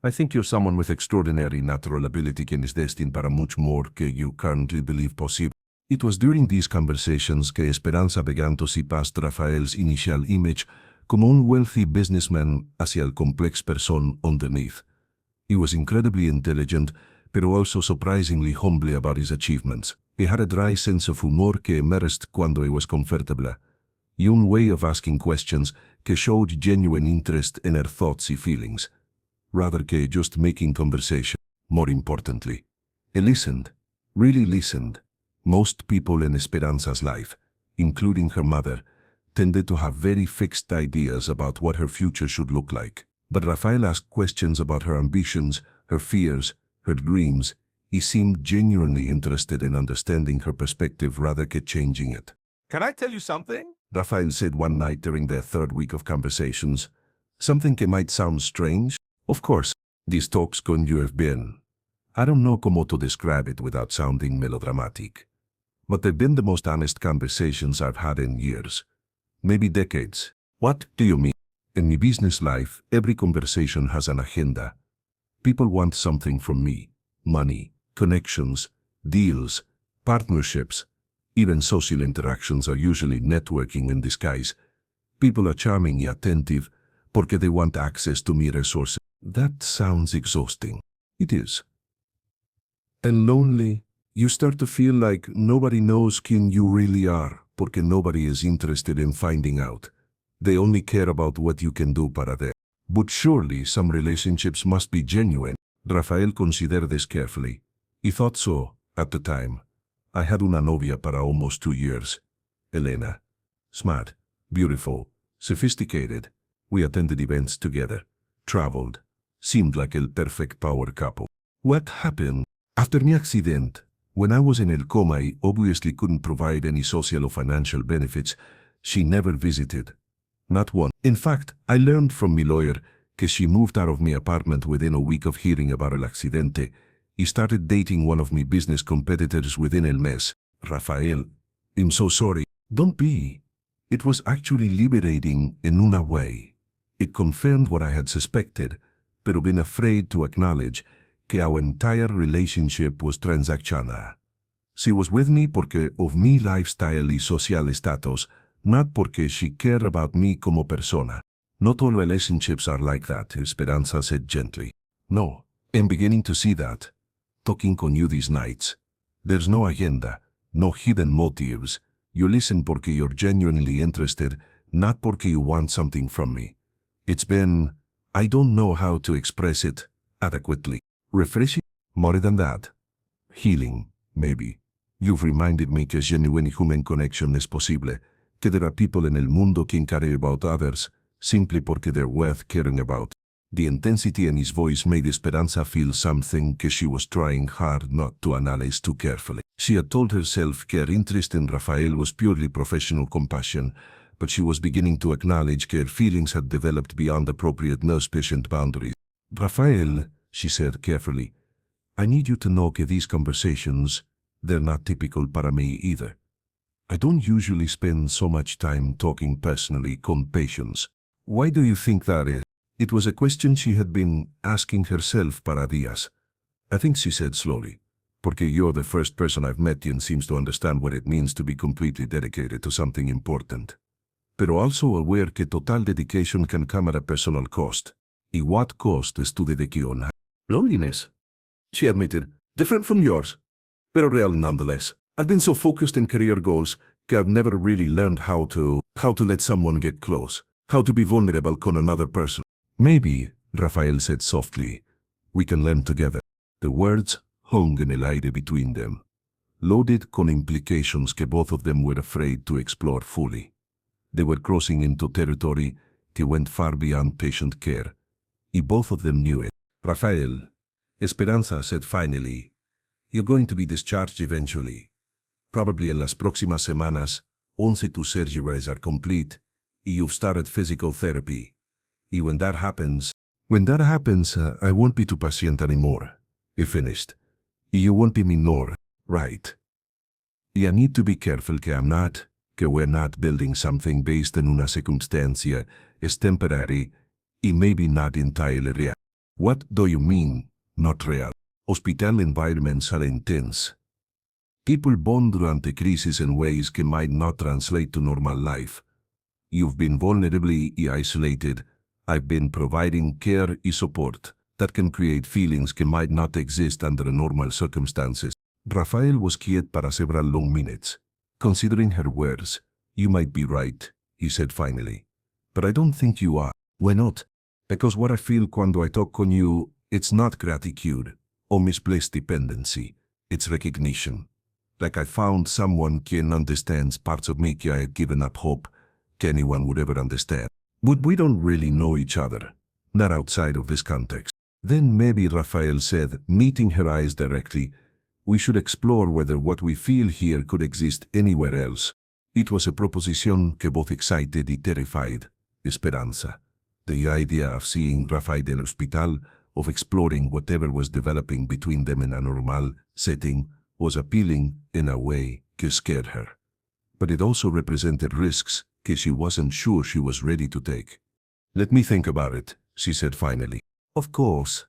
I think you're someone with extraordinary natural ability quien is destined para much more que you currently believe possible. It was during these conversations que Esperanza began to see past Rafael's initial image como un wealthy businessman hacia el complex person underneath. He was incredibly intelligent, pero also surprisingly humble about his achievements. He had a dry sense of humor que emerged cuando he was comfortable, y un way of asking questions que showed genuine interest in her thoughts y feelings, rather que just making conversation. More importantly, he listened, really listened. Most people in Esperanza's life, including her mother, tended to have very fixed ideas about what her future should look like. But Rafael asked questions about her ambitions, her fears, her dreams. He seemed genuinely interested in understanding her perspective rather than changing it. Can I tell you something? Rafael said one night during their third week of conversations. Something that might sound strange. Of course, these talks con you have been. I don't know cómo to describe it without sounding melodramatic. But they've been the most honest conversations I've had in years. Maybe decades. What do you mean? In my business life, every conversation has an agenda. People want something from me. Money, connections, deals, partnerships. Even social interactions are usually networking in disguise. People are charming and attentive porque they want access to my resources. That sounds exhausting. It is. And lonely. You start to feel like nobody knows quién you really are porque nobody is interested in finding out. They only care about what you can do para them. But surely some relationships must be genuine. Rafael considered this carefully. He thought so, at the time. I had una novia para almost 2 years. Elena. Smart, beautiful, sophisticated. We attended events together, traveled. Seemed like el perfect power couple. What happened? After my accident, when I was in el coma, I obviously couldn't provide any social or financial benefits. She never visited. Not one. In fact, I learned from my lawyer that she moved out of my apartment within a week of hearing about el accidente. He started dating one of my business competitors within el mes. Rafael, I'm so sorry. Don't be. It was actually liberating in una way. It confirmed what I had suspected, pero been afraid to acknowledge que our entire relationship was transactional. She was with me porque of mi lifestyle y social status, not porque she cared about me como persona. Not all relationships are like that, Esperanza said gently. No, I'm beginning to see that. Talking con you these nights. There's no agenda, no hidden motives. You listen porque you're genuinely interested, not porque you want something from me. It's been, I don't know how to express it adequately. Refreshing? More than that. Healing, maybe. You've reminded me que genuine human connection es posible, que there are people in el mundo que care about others, simply porque they're worth caring about. The intensity in his voice made Esperanza feel something que she was trying hard not to analyze too carefully. She had told herself que her interest in Rafael was purely professional compassion, but she was beginning to acknowledge que her feelings had developed beyond appropriate nurse-patient boundaries. Rafael, she said carefully, I need you to know que these conversations, they're not typical para mí either. I don't usually spend so much time talking personally con patients. Why do you think that is? It was a question she had been asking herself para días. I think she said slowly, porque you're the first person I've met and seems to understand what it means to be completely dedicated to something important. Pero also aware que total dedication can come at a personal cost. Y what cost is tu dedicación? Loneliness, she admitted, different from yours, pero real nonetheless. I've been so focused in career goals that I've never really learned how to let someone get close, how to be vulnerable con another person. Maybe, Rafael said softly, we can learn together. The words hung in el aire between them, loaded con implications que both of them were afraid to explore fully. They were crossing into territory that went far beyond patient care, y both of them knew it. Rafael, Esperanza said finally, you're going to be discharged eventually. Probably en las próximas semanas, 11 tus surgeries are complete, y you've started physical therapy. Y when that happens, I won't be tu paciente anymore. He finished. Y you won't be mi nor, right? Y I need to be careful que we're not building something based en una circunstancia, es temporary, y maybe not entirely real. What do you mean, not real? Hospital environments are intense. People bond durante crisis in ways que might not translate to normal life. You've been vulnerably isolated. I've been providing care y support that can create feelings que might not exist under normal circumstances. Rafael was quiet para several long minutes. Considering her words, you might be right, he said finally. But I don't think you are. Why not? Because what I feel cuando I talk con you, it's not gratitude or misplaced dependency. It's recognition. Like I found someone quien understands parts of me que I had given up hope que anyone would ever understand. But we don't really know each other, not outside of this context. Then maybe, Rafael said, meeting her eyes directly, we should explore whether what we feel here could exist anywhere else. It was a proposition que both excited y terrified Esperanza. The idea of seeing Rafael del hospital, of exploring whatever was developing between them in a normal setting, was appealing in a way que scared her. But it also represented risks que she wasn't sure she was ready to take. Let me think about it, she said finally. Of course.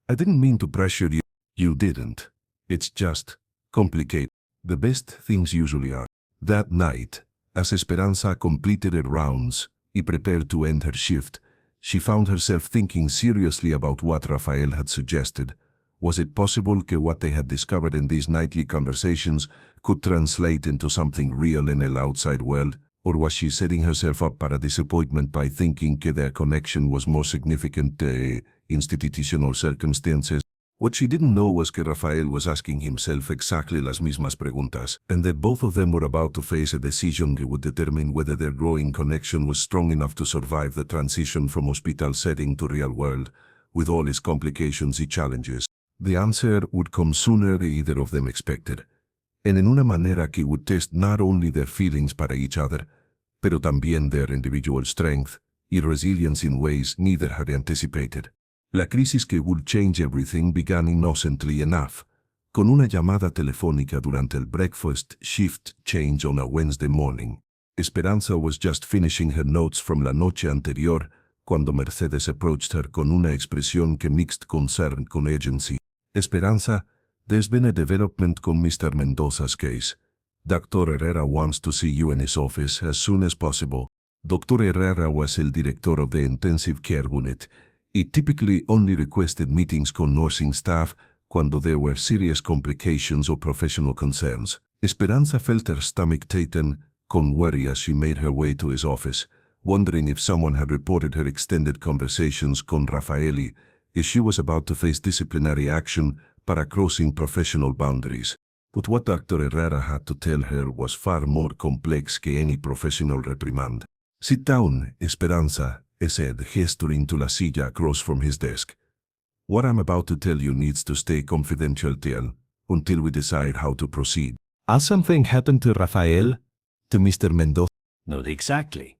I didn't mean to pressure you. You didn't. It's just complicated. The best things usually are. That night, as Esperanza completed her rounds y prepared to end her shift, she found herself thinking seriously about what Rafael had suggested. Was it possible que what they had discovered in these nightly conversations could translate into something real in the outside world? Or was she setting herself up para disappointment by thinking que their connection was more significant institutional circumstances? What she didn't know was que Rafael was asking himself exactly las mismas preguntas, and that both of them were about to face a decision that would determine whether their growing connection was strong enough to survive the transition from hospital setting to real world, with all its complications y challenges. The answer would come sooner than either of them expected, and en una manera que would test not only their feelings para each other, pero también their individual strength y resilience in ways neither had anticipated. La crisis que would change everything began innocently enough, con una llamada telefónica durante el breakfast shift change on a Wednesday morning. Esperanza was just finishing her notes from la noche anterior cuando Mercedes approached her con una expresión que mixed concern con agency. Esperanza, there's been a development con Mr. Mendoza's case. Dr. Herrera wants to see you in his office as soon as possible. Dr. Herrera was el director of the intensive care unit. He typically only requested meetings con nursing staff cuando there were serious complications or professional concerns. Esperanza felt her stomach tighten con worry as she made her way to his office, wondering if someone had reported her extended conversations con Rafaeli, if she was about to face disciplinary action para crossing professional boundaries. But what Dr. Herrera had to tell her was far more complex que any professional reprimand. Sit down, Esperanza, he said, gesturing to la silla across from his desk. What I'm about to tell you needs to stay confidential until we decide how to proceed. Has something happened to Rafael? To Mr. Mendoza? Not exactly.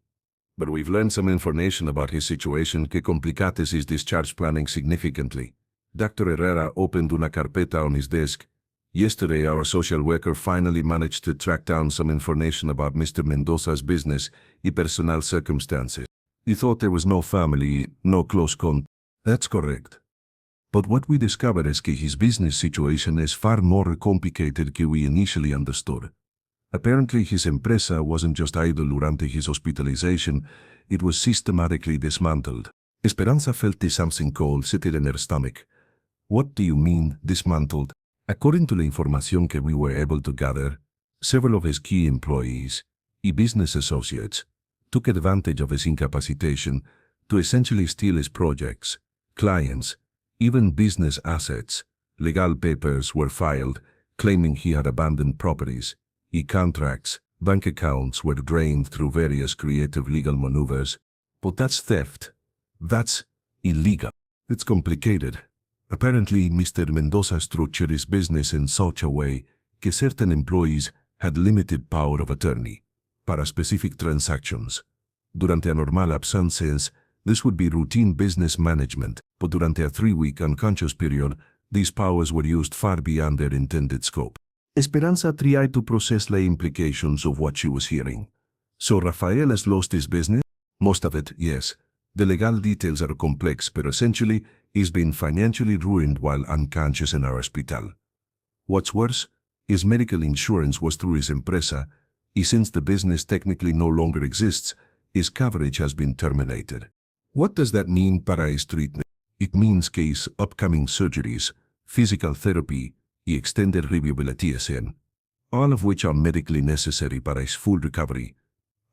But we've learned some information about his situation que complicates his discharge planning significantly. Dr. Herrera opened una carpeta on his desk. Yesterday, our social worker finally managed to track down some information about Mr. Mendoza's business y personal circumstances. He thought there was no family, no close contact. That's correct. But what we discovered is que his business situation is far more complicated que we initially understood. Apparently his empresa wasn't just idle durante his hospitalization, it was systematically dismantled. Esperanza felt something cold sitting in her stomach. What do you mean, dismantled? According to the information que we were able to gather, several of his key employees y business associates took advantage of his incapacitation to essentially steal his projects, clients, even business assets. Legal papers were filed claiming he had abandoned properties, contracts, bank accounts were drained through various creative legal maneuvers. But that's theft. That's illegal. It's complicated. Apparently, Mr. Mendoza structured his business in such a way que certain employees had limited power of attorney para specific transactions. Durante a normal absences, this would be routine business management, but durante a 3-week unconscious period, these powers were used far beyond their intended scope. Esperanza tried to process the implications of what she was hearing. So Rafael has lost his business? Most of it, yes. The legal details are complex, but essentially, he's been financially ruined while unconscious in our hospital. What's worse, his medical insurance was through his empresa, and since the business technically no longer exists, his coverage has been terminated. What does that mean para his treatment? It means que his upcoming surgeries, physical therapy, y extended rehabilitation, all of which are medically necessary para his full recovery,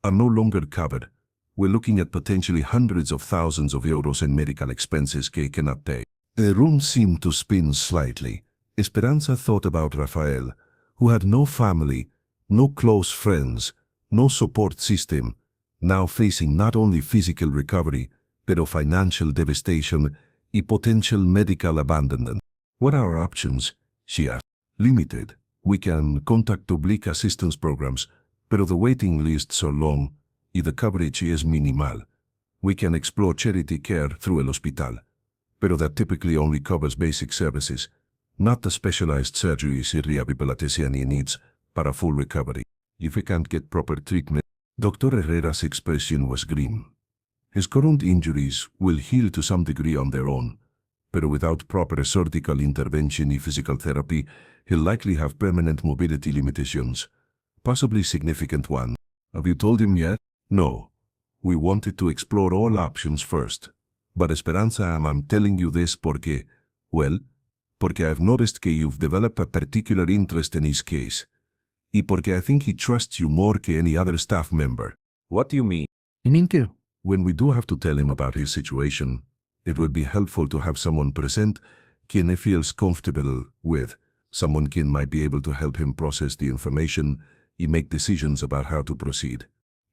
are no longer covered. We're looking at potentially hundreds of thousands of euros in medical expenses que he cannot pay. The room seemed to spin slightly. Esperanza thought about Rafael, who had no family, no close friends, no support system, now facing not only physical recovery, but financial devastation y potential medical abandonment. What are our options? She asked. Limited. We can contact public assistance programs, pero the waiting lists are long y the coverage is minimal. We can explore charity care through el hospital, pero that typically only covers basic services, not the specialized surgeries y rehabilitation he needs para full recovery. If we can't get proper treatment, Dr. Herrera's expression was grim. His current injuries will heal to some degree on their own, but without proper surgical intervention and physical therapy, he'll likely have permanent mobility limitations, possibly significant ones. Have you told him yet? No. We wanted to explore all options first. But Esperanza, I'm telling you this porque I've noticed que you've developed a particular interest in his case. Y porque I think he trusts you more que any other staff member. What do you mean? I mean que? When we do have to tell him about his situation, it would be helpful to have someone present quien he feels comfortable with, someone quien might be able to help him process the information and make decisions about how to proceed.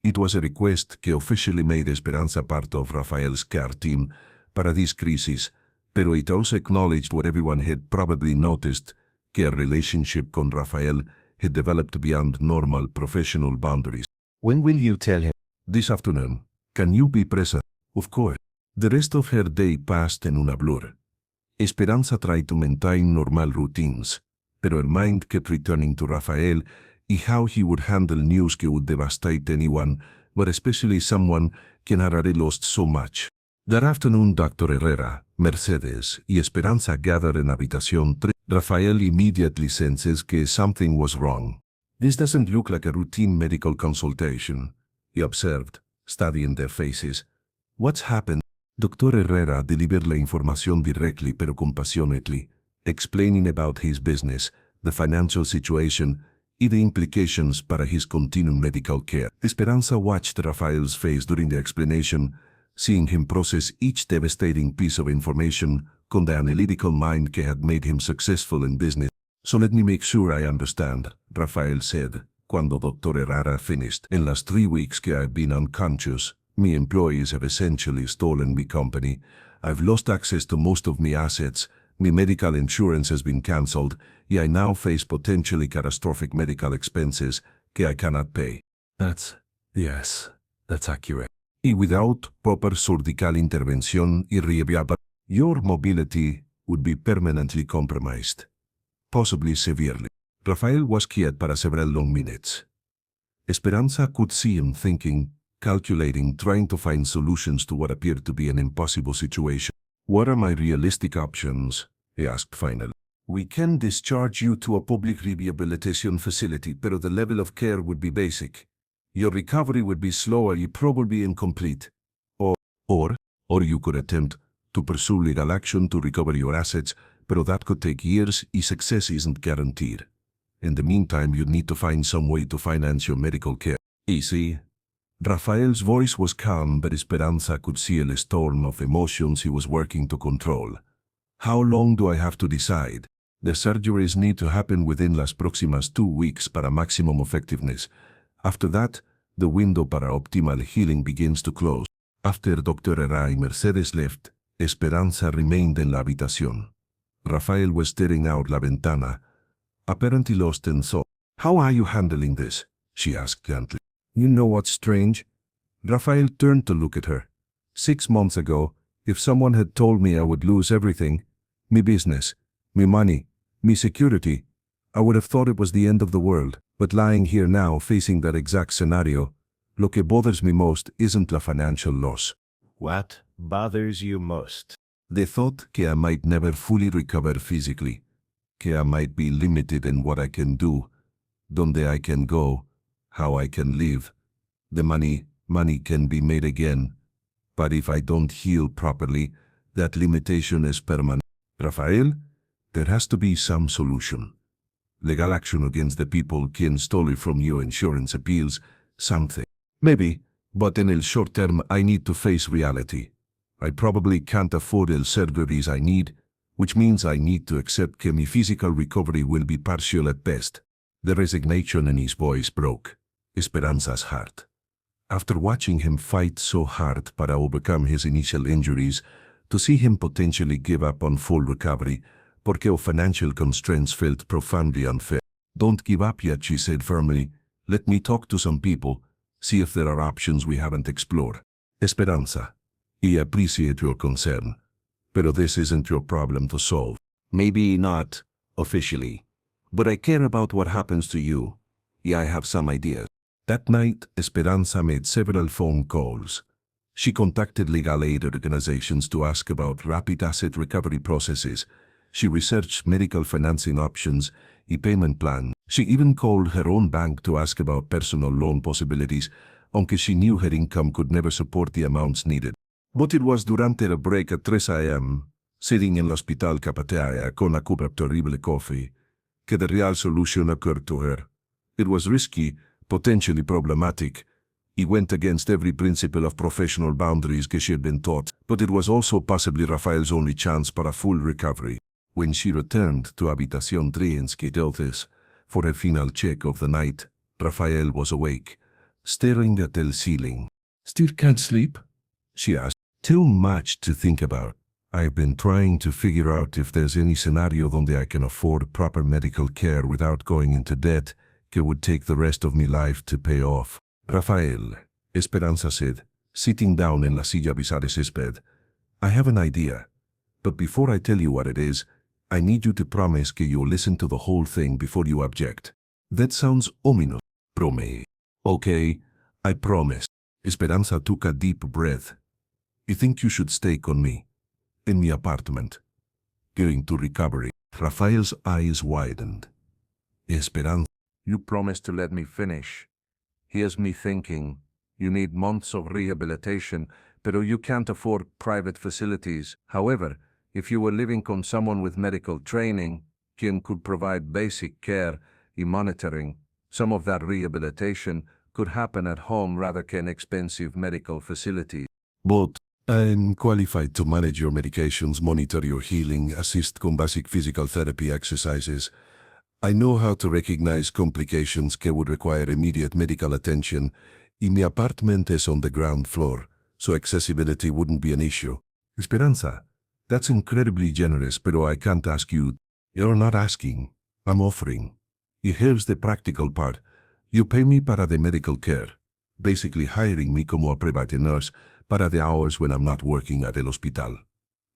It was a request que officially made Esperanza part of Rafael's care team para this crisis, pero it also acknowledged what everyone had probably noticed, que a relationship con Rafael had developed beyond normal professional boundaries. When will you tell him? This afternoon, can you be present? Of course. The rest of her day passed in una blur. Esperanza tried to maintain normal routines, pero her mind kept returning to Rafael and how he would handle news que would devastate anyone, but especially someone quien had already lost so much. That afternoon, Dr. Herrera, Mercedes y Esperanza gathered in habitación 3. Rafael immediately senses que something was wrong. This doesn't look like a routine medical consultation, he observed, studying their faces. What's happened? Dr. Herrera delivered la información directly pero compassionately, explaining about his business, the financial situation, and the implications para his continued medical care. Esperanza watched Rafael's face during the explanation, seeing him process each devastating piece of information con the analytical mind que had made him successful in business. So let me make sure I understand, Rafael said, cuando Dr. Herrera finished. In last 3 weeks que I've been unconscious, me employees have essentially stolen me company. I've lost access to most of me assets, me medical insurance has been cancelled, and I now face potentially catastrophic medical expenses que I cannot pay. Yes, that's accurate. Y without proper surgical intervention irreversible, your mobility would be permanently compromised, possibly severely. Rafael was quiet para several long minutes. Esperanza could see him thinking, calculating, trying to find solutions to what appeared to be an impossible situation. What are my realistic options? He asked finally. We can discharge you to a public rehabilitation facility, pero the level of care would be basic. Your recovery would be slower and probably incomplete. Or you could attempt to pursue legal action to recover your assets, pero that could take years and success isn't guaranteed. In the meantime, you'd need to find some way to finance your medical care. Easy. Rafael's voice was calm, but Esperanza could see a storm of emotions he was working to control. How long do I have to decide? The surgeries need to happen within las próximas 2 weeks para maximum effectiveness. After that, the window para optimal healing begins to close. After Dr. Herrera y Mercedes left, Esperanza remained in la habitación. Rafael was staring out la ventana, apparently lost in thought. How are you handling this? She asked gently. You know what's strange? Rafael turned to look at her. 6 months ago, if someone had told me I would lose everything, me business, me money, me security, I would have thought it was the end of the world. But lying here now facing that exact scenario, lo que bothers me most isn't la financial loss. What bothers you most? The thought que I might never fully recover physically, que I might be limited in what I can do, donde I can go, how I can live. The money can be made again, but if I don't heal properly, that limitation is permanent. Rafael, there has to be some solution. Legal action against the people quien stole it from you, insurance appeals, something. Maybe, but in el short term I need to face reality. I probably can't afford the surgeries I need, which means I need to accept que my physical recovery will be partial at best. The resignation in his voice broke Esperanza's heart. After watching him fight so hard para overcome his initial injuries, to see him potentially give up on full recovery, porque of financial constraints felt profoundly unfair. Don't give up yet, she said firmly. Let me talk to some people, see if there are options we haven't explored. Esperanza, I appreciate your concern, pero this isn't your problem to solve. Maybe not, officially, but I care about what happens to you. Yeah, I have some ideas. That night, Esperanza made several phone calls. She contacted legal aid organizations to ask about rapid asset recovery processes. She researched medical financing options, a payment plan. She even called her own bank to ask about personal loan possibilities, aunque she knew her income could never support the amounts needed. But it was durante a break at 3 a.m., sitting in the hospital cafeteria con a cup of terrible coffee, que the real solution occurred to her. It was risky, potentially problematic. It went against every principle of professional boundaries que she had been taught, but it was also possibly Rafael's only chance for a full recovery. When she returned to Habitación 312 for her final check of the night, Rafael was awake, staring at the ceiling. Still can't sleep? She asked. Too much to think about. I've been trying to figure out if there's any scenario donde I can afford proper medical care without going into debt que would take the rest of my life to pay off. Rafael, Esperanza said, sitting down in la silla beside his bed. I have an idea, but before I tell you what it is, I need you to promise que you'll listen to the whole thing before you object. That sounds ominous. Promé. Okay, I promise. Esperanza took a deep breath. I think you should stay con me. In my apartment. Going to recovery. Rafael's eyes widened. Esperanza. You promised to let me finish. Here's me thinking. You need months of rehabilitation, pero you can't afford private facilities. However, if you were living con someone with medical training, quien could provide basic care and monitoring, some of that rehabilitation could happen at home rather than expensive medical facilities. But I'm qualified to manage your medications, monitor your healing, assist con basic physical therapy exercises. I know how to recognize complications que would require immediate medical attention, and my apartment is on the ground floor, so accessibility wouldn't be an issue. Esperanza, that's incredibly generous, pero I can't ask you. You're not asking. I'm offering. And here's the practical part. You pay me para the medical care, basically hiring me como a private nurse para the hours when I'm not working at el hospital.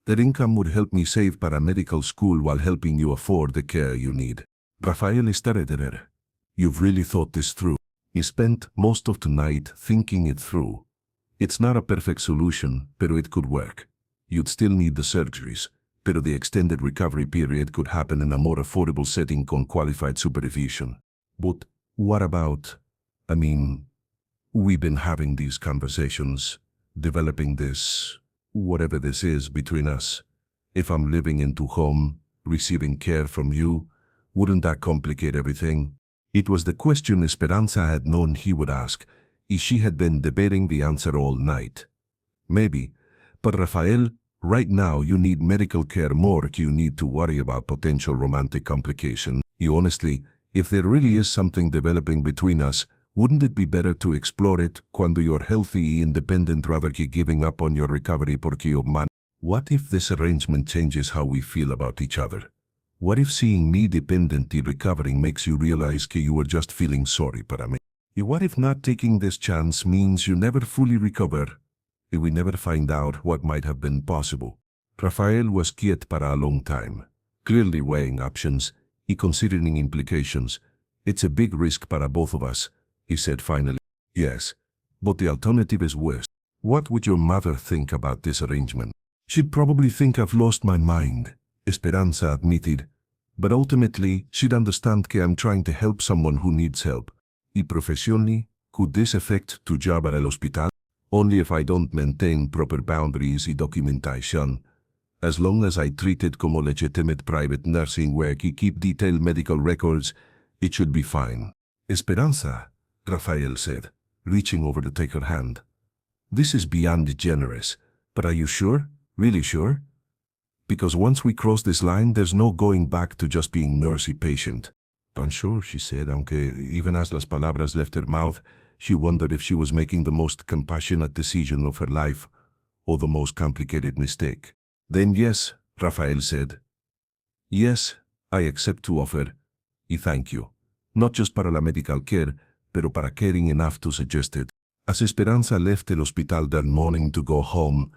That income would help me save para medical school while helping you afford the care you need. Rafael stared at her. You've really thought this through. He spent most of tonight thinking it through. It's not a perfect solution, pero it could work. You'd still need the surgeries, pero the extended recovery period could happen in a more affordable setting con qualified supervision. But what about, we've been having these conversations, developing this, whatever this is between us. If I'm living in tu home, receiving care from you, wouldn't that complicate everything? It was the question Esperanza had known he would ask, and she had been debating the answer all night. Maybe, but Rafael, right now you need medical care more than you need to worry about potential romantic complication. You honestly, if there really is something developing between us, wouldn't it be better to explore it cuando you're healthy and independent rather than giving up on your recovery porque you're man? What if this arrangement changes how we feel about each other? What if seeing me dependent and recovering makes you realize que you were just feeling sorry para me? And what if not taking this chance means you never fully recover, and we never find out what might have been possible? Rafael was quiet para a long time, clearly weighing options and considering implications. It's a big risk para both of us, he said finally. Yes, but the alternative is worse. What would your mother think about this arrangement? She'd probably think I've lost my mind, Esperanza admitted, but ultimately she'd understand que I'm trying to help someone who needs help. Y professionally, could this affect tu job at el hospital? Only if I don't maintain proper boundaries y documentation. As long as I treat it como legitimate private nursing where I keep detailed medical records, it should be fine. Esperanza, Rafael said, reaching over to take her hand. This is beyond generous, but are you sure? Really sure? Because once we cross this line, there's no going back to just being nursey-patient. I'm sure, she said, aunque even as las palabras left her mouth, she wondered if she was making the most compassionate decision of her life, or the most complicated mistake. Then yes, Rafael said. Yes, I accept to offer, y thank you. Not just para la medical care, pero para caring enough to suggest it. As Esperanza left el hospital that morning to go home,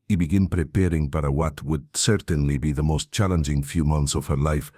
he began preparing para what would certainly be the most challenging few months of her life.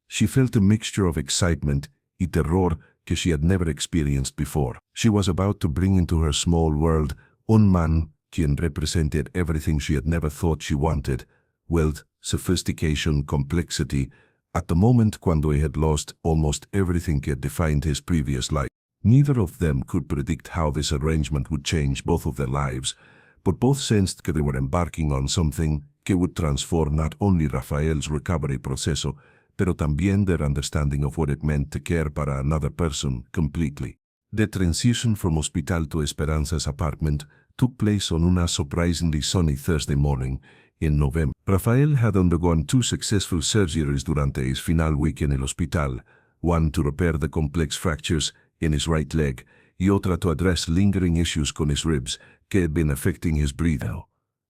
She felt a mixture of excitement y terror que she had never experienced before. She was about to bring into her small world un man quien represented everything she had never thought she wanted: wealth, sophistication, complexity, at the moment cuando he had lost almost everything that defined his previous life. Neither of them could predict how this arrangement would change both of their lives, but both sensed that they were embarking on something que would transform not only Rafael's recovery proceso, pero también their understanding of what it meant to care para another person completely. The transition from hospital to Esperanza's apartment took place on una surprisingly sunny Thursday morning in November. Rafael had undergone 2 successful surgeries durante his final week en el hospital, one to repair the complex fractures in his right leg, y otra to address lingering issues con his ribs que had been affecting his breathing.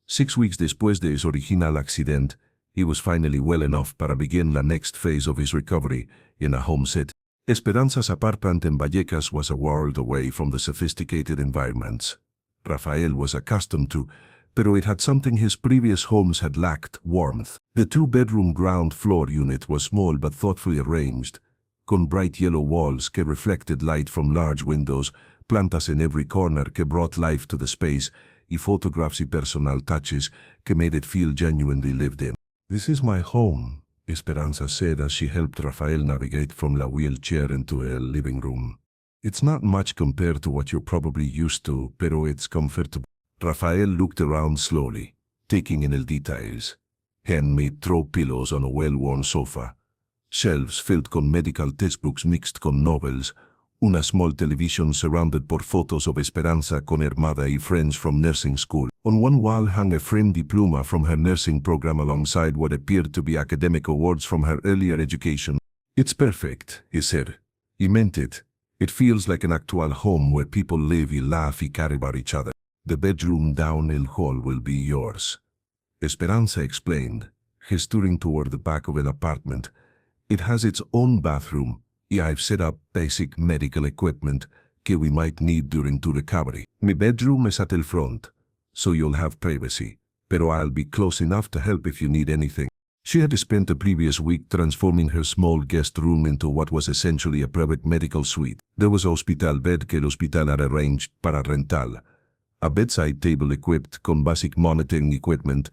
6 weeks después de his original accident, he was finally well enough para begin la next phase of his recovery in a home set. Esperanza's apartment in Vallecas was a world away from the sophisticated environments Rafael was accustomed to, pero it had something his previous homes had lacked: warmth. The 2-bedroom ground floor unit was small but thoughtfully arranged, con bright yellow walls que reflected light from large windows, plantas in every corner que brought life to the space, y photographs y personal touches que made it feel genuinely lived in. "This is my home," Esperanza said as she helped Rafael navigate from la wheelchair into a living room. "It's not much compared to what you're probably used to, pero it's comfortable." Rafael looked around slowly, taking in the details. Handmade throw pillows on a well-worn sofa, shelves filled con medical textbooks mixed con novels, una small television surrounded por fotos of Esperanza con hermana y friends from nursing school. On one wall hung a framed diploma from her nursing program alongside what appeared to be academic awards from her earlier education. "It's perfect," he said. He meant it. "It feels like an actual home where people live y laugh y care about each other. The bedroom down el hall will be yours," Esperanza explained, gesturing toward the back of an apartment. "It has its own bathroom, y I've set up basic medical equipment que we might need during to recovery. My bedroom is at el front, so you'll have privacy, pero I'll be close enough to help if you need anything." She had spent the previous week transforming her small guest room into what was essentially a private medical suite. There was a hospital bed que el hospital had arranged para rental, a bedside table equipped con basic monitoring equipment,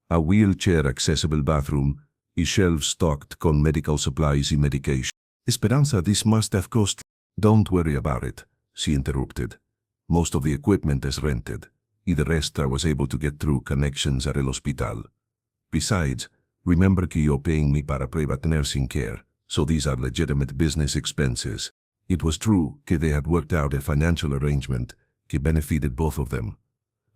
a wheelchair-accessible bathroom, y shelves stocked con medical supplies y medication. "Esperanza, this must have cost—" "Don't worry about it," she interrupted. "Most of the equipment is rented, y the rest I was able to get through connections at el hospital. Besides, remember que you're paying me para private nursing care, so these are legitimate business expenses." It was true que they had worked out a financial arrangement que benefited both of them.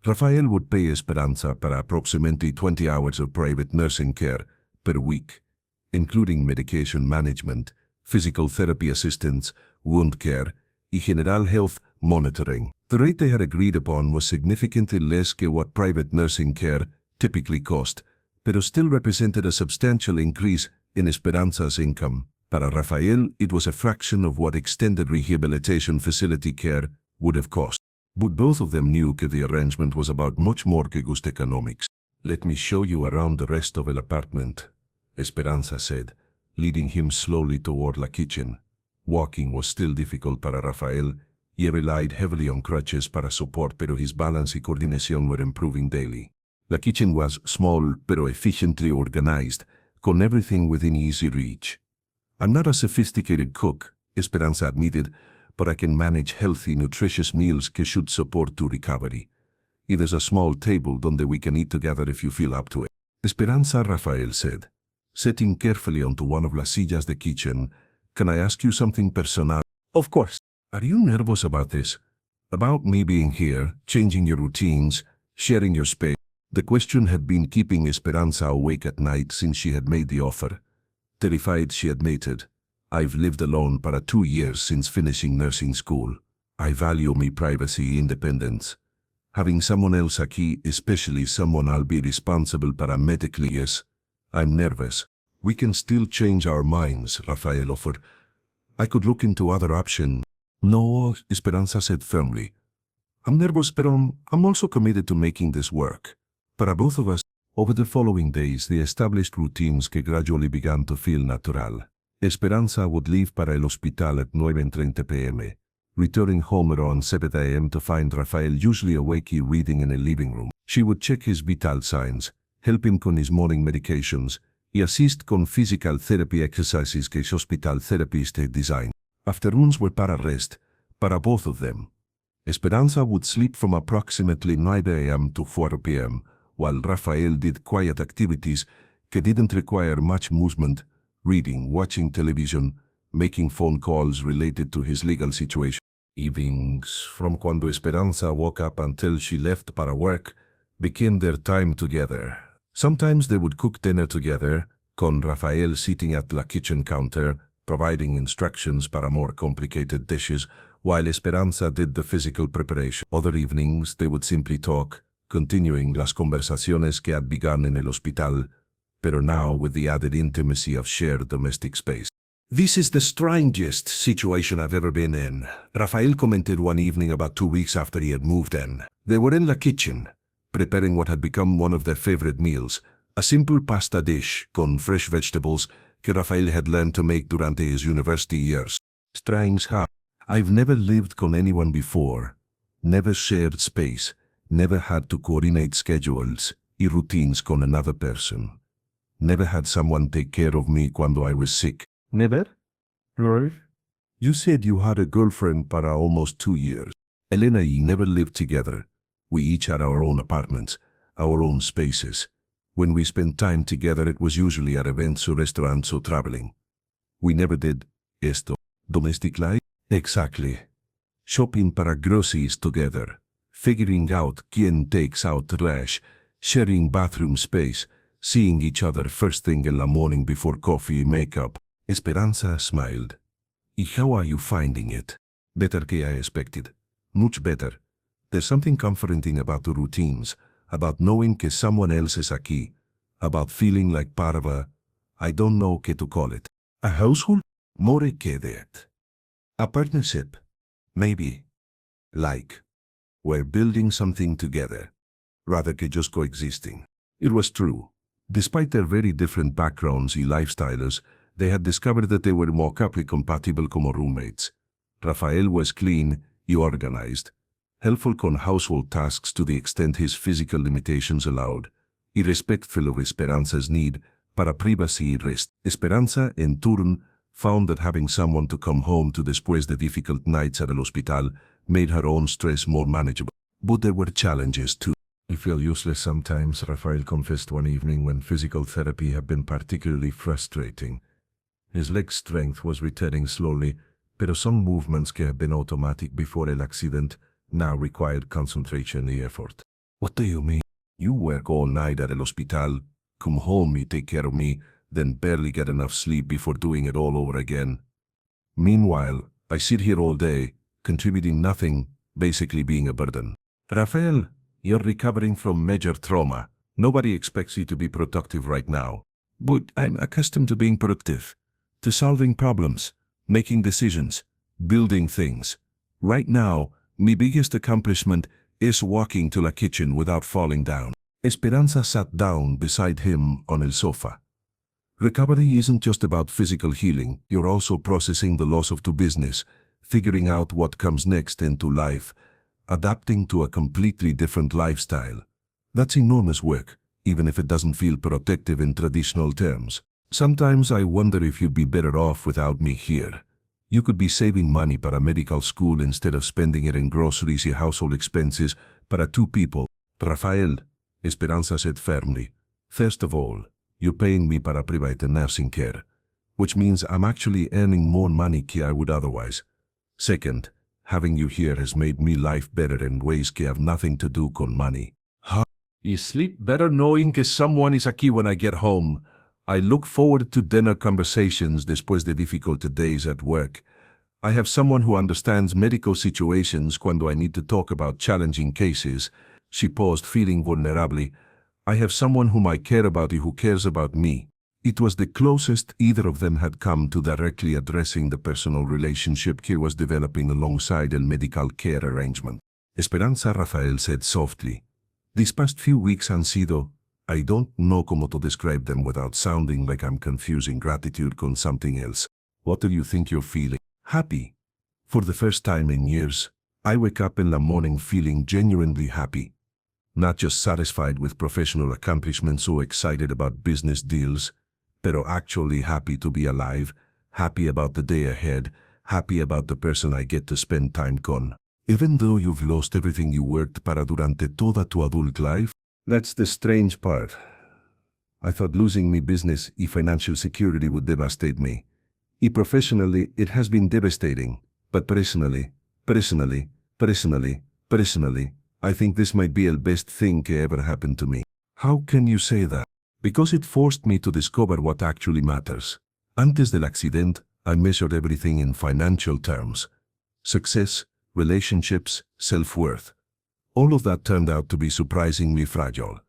Rafael would pay Esperanza para approximately 20 hours of private nursing care per week, including medication management, physical therapy assistance, wound care, y general health monitoring. The rate they had agreed upon was significantly less que what private nursing care typically cost, pero still represented a substantial increase in Esperanza's income. Para Rafael, it was a fraction of what extended rehabilitation facility care would have cost. But both of them knew that the arrangement was about much more que just economics. "Let me show you around the rest of el apartment," Esperanza said, leading him slowly toward la kitchen. Walking was still difficult para Rafael. He relied heavily on crutches para support, pero his balance y coordinación were improving daily. La kitchen was small pero efficiently organized, con everything within easy reach. "I'm not a sophisticated cook," Esperanza admitted, "but I can manage healthy, nutritious meals que should support to recovery. Y there's a small table donde we can eat together if you feel up to it." "Esperanza," Rafael said, sitting carefully onto one of las sillas de kitchen, "can I ask you something personal?" Of course. "Are you nervous about this? About me being here, changing your routines, sharing your space?" The question had been keeping Esperanza awake at night since she had made the offer. Terrified, she admitted, "I've lived alone para 2 years since finishing nursing school. I value my privacy and independence. Having someone else aquí, especially someone I'll be responsible para medically, yes, I'm nervous." "We can still change our minds," Rafael offered. "I could look into other options." "No," Esperanza said firmly. "I'm nervous, pero I'm also committed to making this work. Para both of us." Over the following days, they established routines que gradually began to feel natural. Esperanza would leave para el hospital at 9:30 p.m., returning home around 7 a.m. to find Rafael usually awake reading in a living room. She would check his vital signs, help him con his morning medications, y assist con physical therapy exercises que hospital therapist had designed. Afternoons were para rest, para both of them. Esperanza would sleep from approximately 9 a.m. to 4 p.m., while Rafael did quiet activities que didn't require much movement, reading, watching television, making phone calls related to his legal situation. Evenings, from cuando Esperanza woke up until she left para work, became their time together. Sometimes they would cook dinner together, con Rafael sitting at the kitchen counter, providing instructions para more complicated dishes, while Esperanza did the physical preparation. Other evenings they would simply talk, continuing las conversaciones que had begun in el hospital, pero now with the added intimacy of shared domestic space. This is the strangest situation I've ever been in, Rafael commented one evening about 2 weeks after he had moved in. They were in the kitchen, preparing what had become one of their favorite meals, a simple pasta dish con fresh vegetables que Rafael had learned to make durante his university years. Strange how I've never lived con anyone before, never shared space, never had to coordinate schedules y routines con another person. Never had someone take care of me cuando I was sick. Never? Right? You said you had a girlfriend para almost 2 years. Elena y never lived together. We each had our own apartments, our own spaces. When we spent time together it was usually at events or restaurants or traveling. We never did esto. Domestic life? Exactly. Shopping para groceries together. Figuring out quién takes out trash. Sharing bathroom space. Seeing each other first thing in the morning before coffee and makeup. Esperanza smiled. Y how are you finding it? Better que I expected. Much better. There's something comforting about the routines, about knowing que someone else is aquí, about feeling like part of I don't know qué to call it. A household? More que that. A partnership? Maybe. Like. We're building something together, rather que just coexisting. It was true. Despite their very different backgrounds y lifestyles, they had discovered that they were more compatible como roommates. Rafael was clean y organized, helpful con household tasks to the extent his physical limitations allowed, y respectful of Esperanza's need para privacy y rest. Esperanza, en turn, found that having someone to come home to después de difficult nights at el hospital made her own stress more manageable. But there were challenges too. I feel useless sometimes, Rafael confessed one evening when physical therapy had been particularly frustrating. His leg strength was returning slowly, pero some movements que had been automatic before el accident now required concentration and effort. What do you mean? You work all night at el hospital, come home, you take care of me, then barely get enough sleep before doing it all over again. Meanwhile, I sit here all day, contributing nothing, basically being a burden. Rafael, you're recovering from major trauma. Nobody expects you to be productive right now. But I'm accustomed to being productive, to solving problems, making decisions, building things. Right now, my biggest accomplishment is walking to the kitchen without falling down. Esperanza sat down beside him on el sofa. Recovery isn't just about physical healing, you're also processing the loss of to business, figuring out what comes next into life, adapting to a completely different lifestyle. That's enormous work, even if it doesn't feel protective in traditional terms. Sometimes I wonder if you'd be better off without me here. You could be saving money para medical school instead of spending it in groceries and household expenses para 2 people. Rafael, Esperanza said firmly. First of all, you're paying me para private nursing care, which means I'm actually earning more money que I would otherwise. Second, having you here has made me life better in ways que have nothing to do con money. Huh? You sleep better knowing que someone is aquí when I get home. I look forward to dinner conversations después de difficult days at work. I have someone who understands medical situations cuando I need to talk about challenging cases. She paused, feeling vulnerably. I have someone whom I care about and who cares about me. It was the closest either of them had come to directly addressing the personal relationship he was developing alongside el medical care arrangement. Esperanza, Rafael said softly. These past few weeks han sido, I don't know cómo to describe them without sounding like I'm confusing gratitude con something else. What do you think you're feeling? Happy. For the first time in years, I wake up in the morning feeling genuinely happy. Not just satisfied with professional accomplishments or excited about business deals, pero actually happy to be alive, happy about the day ahead, happy about the person I get to spend time con. Even though you've lost everything you worked para durante toda tu adult life, that's the strange part. I thought losing me business y financial security would devastate me. Y professionally, it has been devastating. But personally, I think this might be the best thing que ever happened to me. How can you say that? Because it forced me to discover what actually matters. Antes del accident, I measured everything in financial terms. Success, relationships, self-worth. All of that turned out to be surprisingly fragile.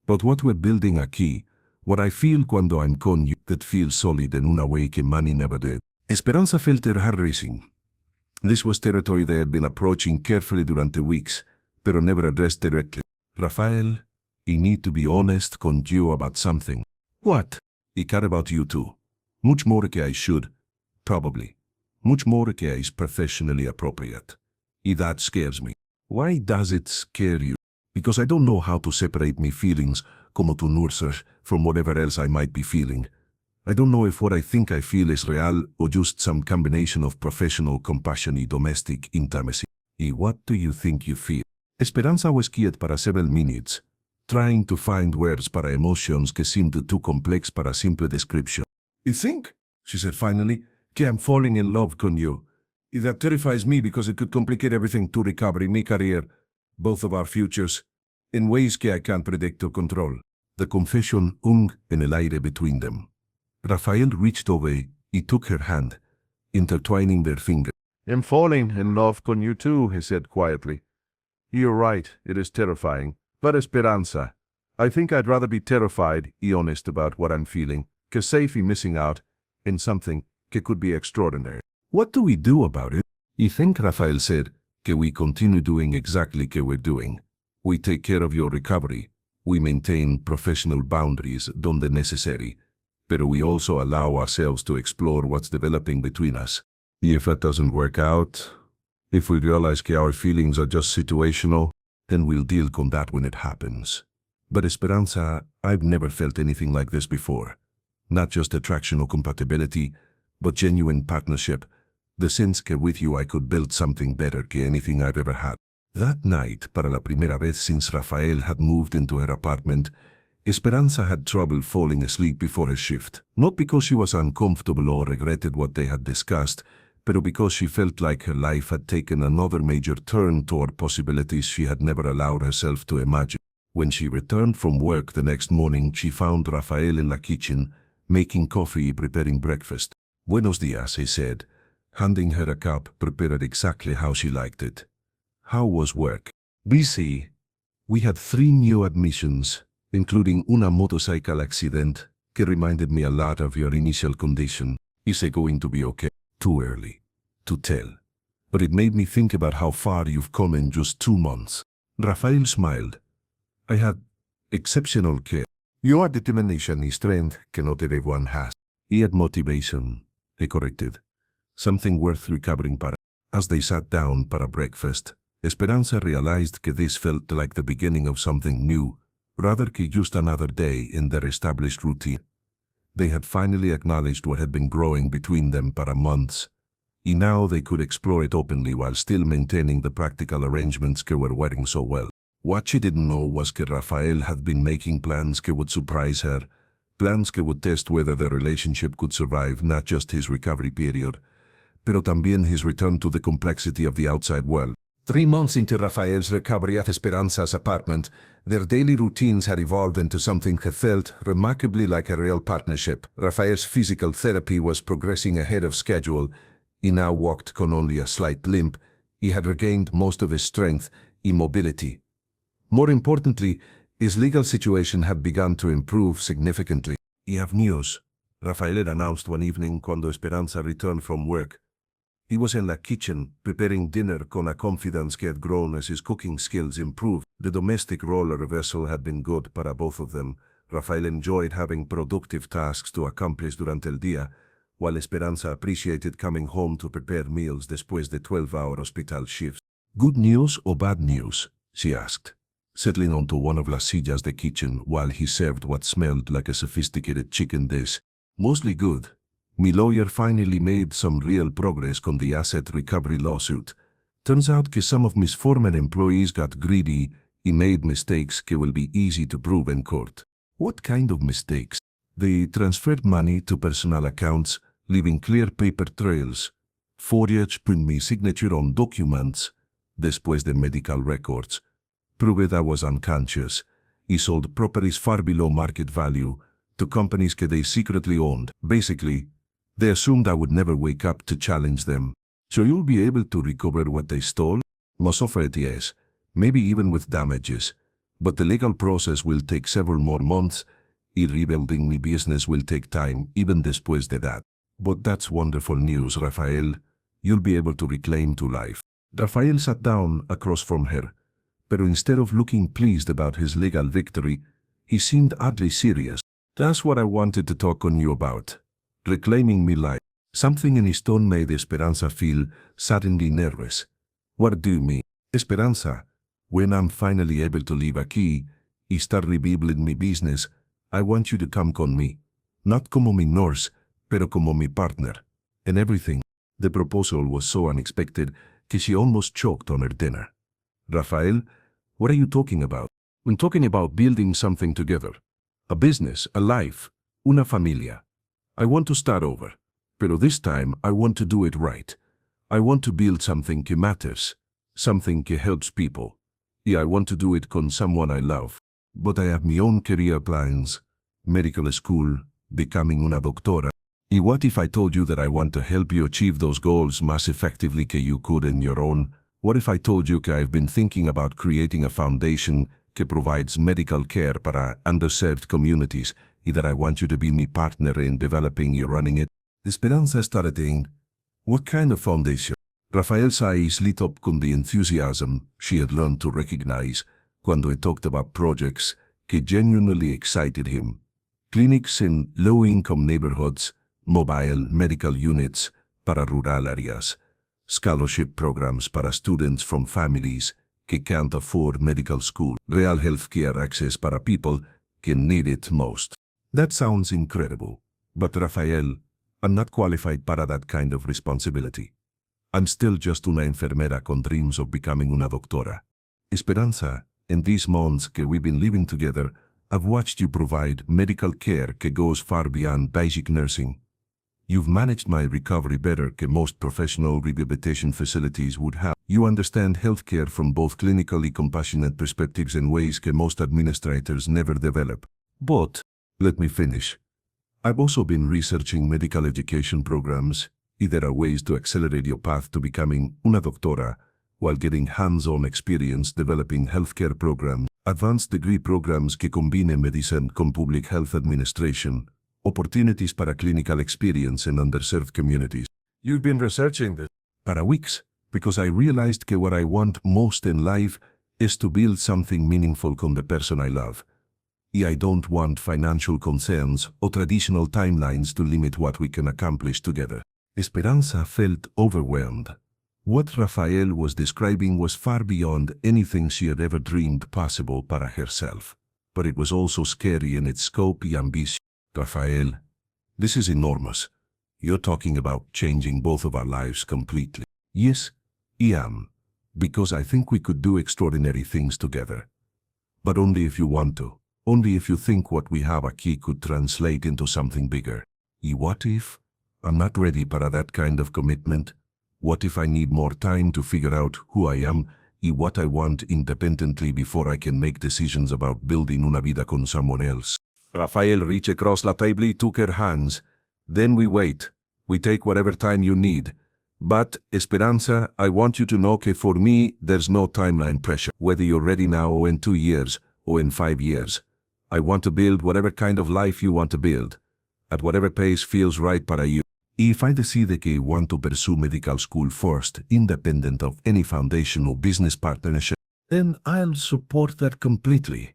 But what we're building aquí, what I feel cuando I'm con you, that feels solid in una way que money never did. Esperanza felt her heart racing. This was territory they had been approaching carefully durante weeks, pero never addressed directly. Rafael, I need to be honest con you about something. What? I care about you too. Much more que I should, probably. Much more que is professionally appropriate. That scares me. Why does it scare you? Because I don't know how to separate my feelings, como tu nurser, from whatever else I might be feeling. I don't know if what I think I feel is real or just some combination of professional compassion y domestic intimacy. Y what do you think you feel? Esperanza was quiet para several minutes, trying to find words para emotions que seemed too complex para simple description. You think, she said finally, que I'm falling in love con you. That terrifies me because it could complicate everything to recovery, my career, both of our futures, in ways que I can't predict or control. The confession hung en el aire between them. Rafael reached over y took her hand, intertwining their fingers. I'm falling in love con you too, he said quietly. You're right, it is terrifying. But Esperanza, I think I'd rather be terrified y honest about what I'm feeling, que safe y missing out in something que could be extraordinary. What do we do about it? I think Rafael said, que we continue doing exactly que we're doing. We take care of your recovery. We maintain professional boundaries donde necessary. Pero we also allow ourselves to explore what's developing between us. If that doesn't work out, if we realize que our feelings are just situational, then we'll deal con that when it happens. But Esperanza, I've never felt anything like this before. Not just attraction or compatibility, but genuine partnership. The sense que with you I could build something better que anything I've ever had. That night, para la primera vez since Rafael had moved into her apartment, Esperanza had trouble falling asleep before her shift. Not because she was uncomfortable or regretted what they had discussed, but because she felt like her life had taken another major turn toward possibilities she had never allowed herself to imagine. When she returned from work the next morning, she found Rafael in the kitchen, making coffee and preparing breakfast. Buenos días, he said, handing her a cup prepared exactly how she liked it. How was work? Busy. We had 3 new admissions, including una motorcycle accident, que reminded me a lot of your initial condition. Is it going to be okay? Too early to tell. But it made me think about how far you've come in just 2 months. Rafael smiled. I had exceptional care. Your determination is strength que not everyone has. He had motivation, he corrected. Something worth recovering para. As they sat down para breakfast, Esperanza realized que this felt like the beginning of something new, rather que just another day in their established routine. They had finally acknowledged what had been growing between them para months, and now they could explore it openly while still maintaining the practical arrangements que were working so well. What she didn't know was que Rafael had been making plans que would surprise her, plans que would test whether the relationship could survive not just his recovery period, pero también his return to the complexity of the outside world. 3 months into Rafael's recovery at Esperanza's apartment, their daily routines had evolved into something that felt remarkably like a real partnership. Rafael's physical therapy was progressing ahead of schedule. He now walked con only a slight limp. He had regained most of his strength and mobility. More importantly, his legal situation had begun to improve significantly. "I have news," Rafael had announced one evening cuando Esperanza returned from work. He was in the kitchen, preparing dinner con a confidence que had grown as his cooking skills improved. The domestic role reversal had been good para both of them. Rafael enjoyed having productive tasks to accomplish durante el día, while Esperanza appreciated coming home to prepare meals después de 12-hour hospital shifts. "Good news or bad news?" she asked, settling onto one of las sillas de kitchen while he served what smelled like a sophisticated chicken dish. "Mostly good. My lawyer finally made some real progress on the asset recovery lawsuit. Turns out que some of mis former employees got greedy and made mistakes que will be easy to prove in court." "What kind of mistakes?" "They transferred money to personal accounts, leaving clear paper trails. Forged my signature on documents, después de medical records. Proved I was unconscious, He sold properties far below market value to companies they secretly owned. Basically, they assumed I would never wake up to challenge them. So you'll be able to recover what they stole? Most of it, yes. Maybe even with damages. But the legal process will take several more months. Rebuilding my business will take time, even después de that. But that's wonderful news, Rafael. You'll be able to reclaim to life. Rafael sat down across from her, but instead of looking pleased about his legal victory, he seemed oddly serious. That's what I wanted to talk on you about. Reclaiming me life. Something in his tone made Esperanza feel suddenly nervous. What do you mean? Esperanza, when I'm finally able to leave aquí y start rebuilding my business, I want you to come con me. Not como mi nurse, pero como mi partner. And everything. The proposal was so unexpected that she almost choked on her dinner. Rafael, what are you talking about? I'm talking about building something together. A business, a life, una familia. I want to start over. Pero this time I want to do it right. I want to build something que matters. Something que helps people. Yeah, I want to do it con someone I love. But I have my own career plans. Medical school, becoming una doctora. Y what if I told you that I want to help you achieve those goals más effectively que you could in your own? What if I told you que I've been thinking about creating a foundation que provides medical care para underserved communities y that I want you to be my partner in developing and running it? Esperanza started saying, what kind of foundation? Rafael's eyes lit up con the enthusiasm she had learned to recognize cuando he talked about projects que genuinely excited him. Clinics in low-income neighborhoods, mobile medical units para rural areas, scholarship programs para students from families que can't afford medical school, real healthcare access para people que need it most. That sounds incredible. But Rafael, I'm not qualified para that kind of responsibility. I'm still just una enfermera con dreams of becoming una doctora. Esperanza, in these months que we've been living together, I've watched you provide medical care que goes far beyond basic nursing. You've managed my recovery better que most professional rehabilitation facilities would have. You understand healthcare from both clinically compassionate perspectives and ways que most administrators never develop. But, let me finish. I've also been researching medical education programs. There are ways to accelerate your path to becoming una doctora while getting hands-on experience developing healthcare programs, advanced degree programs que combine medicine con public health administration, opportunities para clinical experience in underserved communities. You've been researching this para weeks because I realized que what I want most in life is to build something meaningful con the person I love. I don't want financial concerns or traditional timelines to limit what we can accomplish together. Esperanza felt overwhelmed. What Rafael was describing was far beyond anything she had ever dreamed possible para herself. But it was also scary in its scope and ambition. Rafael, this is enormous. You're talking about changing both of our lives completely. Yes, I am. Because I think we could do extraordinary things together. But only if you want to. Only if you think what we have aquí could translate into something bigger. Y what if? I'm not ready para that kind of commitment. What if I need more time to figure out who I am y what I want independently before I can make decisions about building una vida con someone else? Rafael reached across la table and took her hands. Then we wait. We take whatever time you need. But, Esperanza, I want you to know que for me, there's no timeline pressure. Whether you're ready now or in 2 years or in 5 years. I want to build whatever kind of life you want to build, at whatever pace feels right para you. If I decide que want to pursue medical school first, independent of any foundation or business partnership, then I'll support that completely.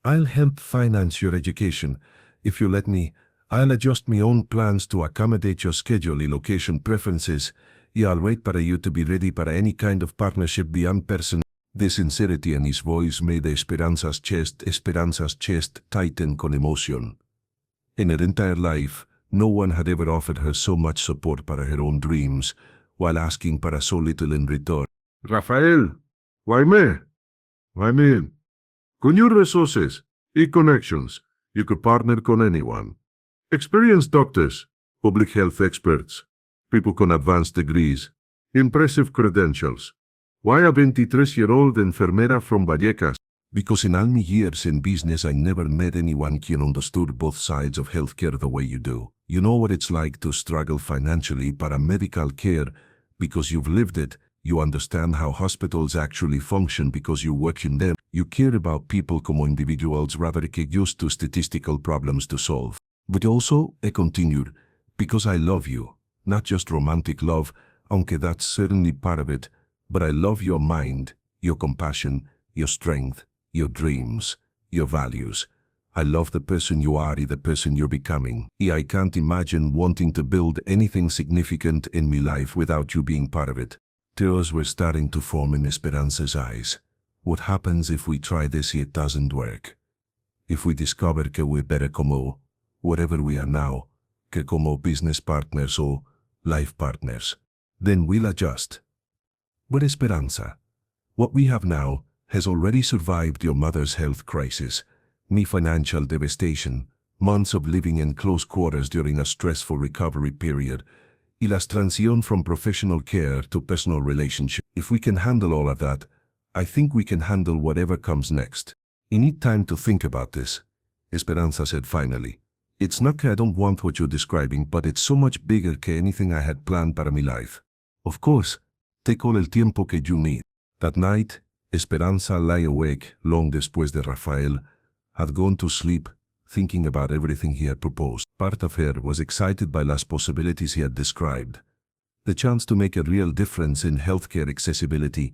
I'll help finance your education. If you let me, I'll adjust my own plans to accommodate your schedule and location preferences. I'll wait para you to be ready para any kind of partnership beyond person. The sincerity in his voice made Esperanza's chest tighten con emotion. In her entire life, no one had ever offered her so much support para her own dreams, while asking para so little in return. Rafael, why me? I mean, con your resources and connections, you could partner con anyone. Experienced doctors, public health experts, people con advanced degrees, impressive credentials. Why a 23-year-old enfermera from Vallecas? Because in all my years in business I never met anyone who understood both sides of healthcare the way you do. You know what it's like to struggle financially para medical care because you've lived it. You understand how hospitals actually function because you work in them. You care about people como individuals rather que just to statistical problems to solve. But also, I continued, because I love you. Not just romantic love, aunque that's certainly part of it, but I love your mind, your compassion, your strength, your dreams, your values. I love the person you are and the person you're becoming. I can't imagine wanting to build anything significant in my life without you being part of it. Tears were starting to form in Esperanza's eyes. What happens if we try this and it doesn't work? If we discover que we're better como whatever we are now, que como business partners or life partners, then we'll adjust. But Esperanza, what we have now has already survived your mother's health crisis, me financial devastation, months of living in close quarters during a stressful recovery period, y la transición from professional care to personal relationship. If we can handle all of that, I think we can handle whatever comes next. You need time to think about this, Esperanza said finally. It's not that I don't want what you're describing, but it's so much bigger que anything I had planned para mi life. Of course, take all el tiempo que you need. That night, Esperanza lay awake long después de Rafael had gone to sleep, thinking about everything he had proposed. Part of her was excited by las possibilities he had described. The chance to make a real difference in healthcare accessibility,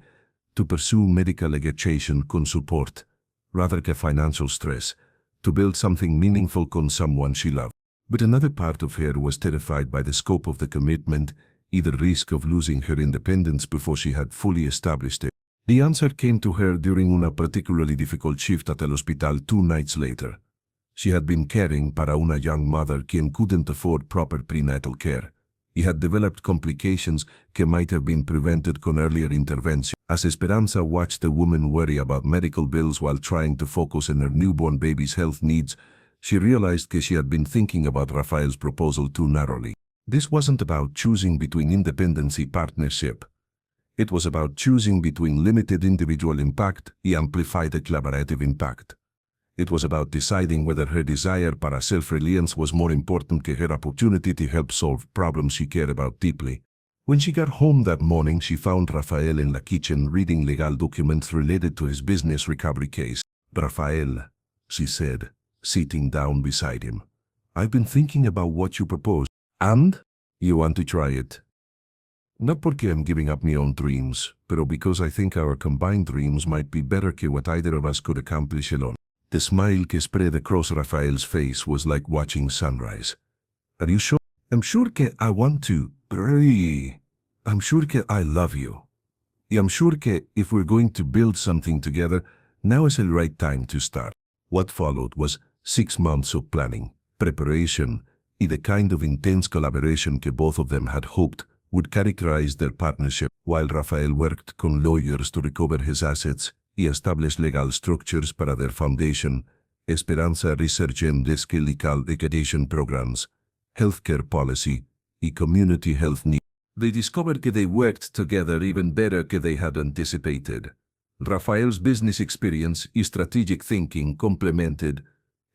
to pursue medical education con support, rather que financial stress, to build something meaningful con someone she loved. But another part of her was terrified by the scope of the commitment, the risk of losing her independence before she had fully established it. The answer came to her during una particularly difficult shift at el hospital 2 nights later. She had been caring para una young mother quien couldn't afford proper prenatal care. He had developed complications que might have been prevented con earlier intervention. As Esperanza watched the woman worry about medical bills while trying to focus on her newborn baby's health needs, she realized that she had been thinking about Rafael's proposal too narrowly. This wasn't about choosing between independency partnership. It was about choosing between limited individual impact and amplified collaborative impact. It was about deciding whether her desire para self-reliance was more important que her opportunity to help solve problems she cared about deeply. When she got home that morning, she found Rafael in the kitchen reading legal documents related to his business recovery case. Rafael, she said, sitting down beside him. I've been thinking about what you proposed. And? You want to try it? Not porque I'm giving up my own dreams, pero because I think our combined dreams might be better que what either of us could accomplish alone. The smile que spread across Rafael's face was like watching sunrise. Are you sure? I'm sure que I want to. I'm sure que I love you. I'm sure que if we're going to build something together, now is the right time to start. What followed was 6 months of planning, preparation, and the kind of intense collaboration que both of them had hoped would characterize their partnership. While Rafael worked con lawyers to recover his assets y establish legal structures para their foundation, Esperanza researched in risk legal education programs, healthcare policy, and community health needs. They discovered that they worked together even better than they had anticipated. Rafael's business experience and strategic thinking complemented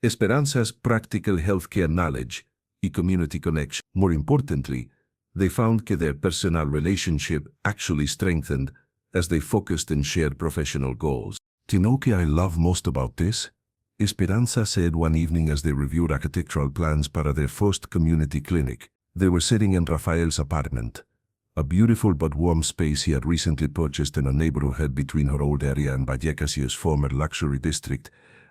Esperanza's practical healthcare knowledge and community connection. More importantly, they found that their personal relationship actually strengthened as they focused and shared professional goals. Do you know what I love most about this? Esperanza said one evening as they reviewed architectural plans para their first community clinic. They were sitting in Rafael's apartment, a beautiful but warm space he had recently purchased in a neighborhood between her old area and Vallecas's former luxury district,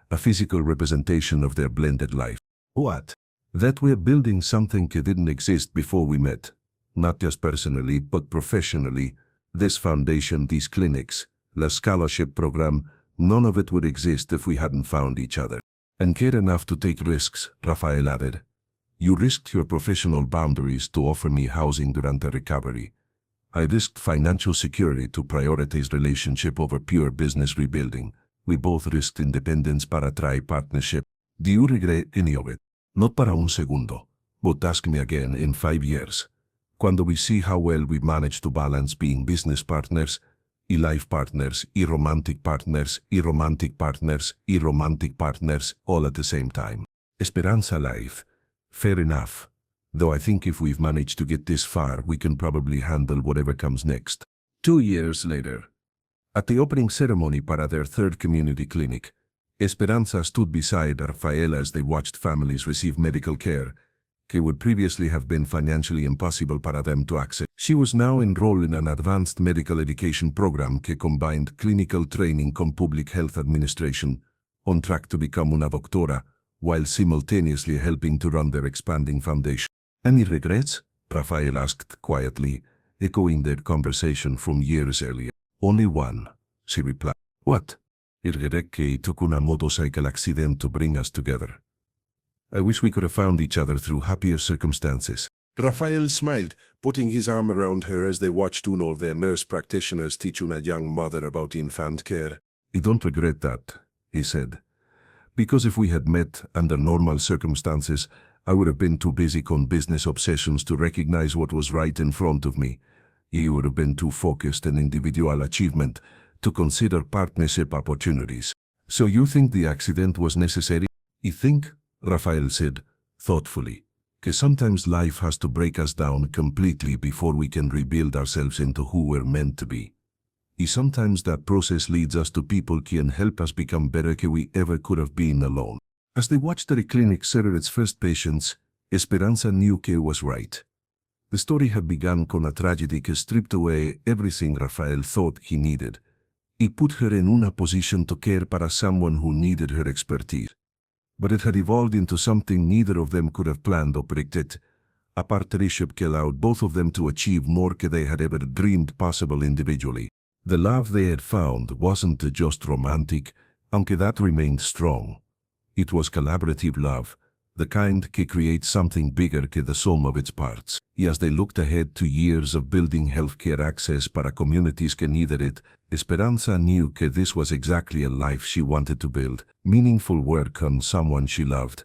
a physical representation of their blended life. What? That we're building something that didn't exist before we met. Not just personally, but professionally. This foundation, these clinics, the scholarship program, none of it would exist if we hadn't found each other. And cared enough to take risks, Rafael added. You risked your professional boundaries to offer me housing durante recovery. I risked financial security to prioritize relationship over pure business rebuilding. We both risked independence para try partnership. Do you regret any of it? Not para un segundo. But ask me again in 5 years. Cuando we see how well we managed to balance being business partners y life partners, y romantic partners, y romantic partners, y romantic partners, all at the same time. Esperanza life. Fair enough. Though I think if we've managed to get this far, we can probably handle whatever comes next. 2 years later. At the opening ceremony para their third community clinic, Esperanza stood beside Rafael as they watched families receive medical care que would previously have been financially impossible para them to access. She was now enrolled in an advanced medical education program que combined clinical training con public health administration, on track to become una doctora, while simultaneously helping to run their expanding foundation. Any regrets? Rafael asked quietly, echoing their conversation from years earlier. Only one, she replied. What? El regret que took una motorcycle accident to bring us together. I wish we could have found each other through happier circumstances. Rafael smiled, putting his arm around her as they watched one of their nurse practitioners teach una young mother about infant care. I don't regret that, he said. Because if we had met under normal circumstances, I would have been too busy con business obsessions to recognize what was right in front of me. You would have been too focused on individual achievement to consider partnership opportunities. So you think the accident was necessary? I think, Rafael said, thoughtfully, que sometimes life has to break us down completely before we can rebuild ourselves into who we're meant to be. Y sometimes that process leads us to people can help us become better que we ever could have been alone. As they watched the clinic serve its first patients, Esperanza knew que was right. The story had begun con a tragedy que stripped away everything Rafael thought he needed. It put her in una position to care para someone who needed her expertise. But it had evolved into something neither of them could have planned or predicted, a partnership que allowed both of them to achieve more than they had ever dreamed possible individually. The love they had found wasn't just romantic, aunque that remained strong. It was collaborative love, the kind que creates something bigger que the sum of its parts. Y as they looked ahead to years of building healthcare access para communities que needed it, Esperanza knew que this was exactly a life she wanted to build, meaningful work on someone she loved,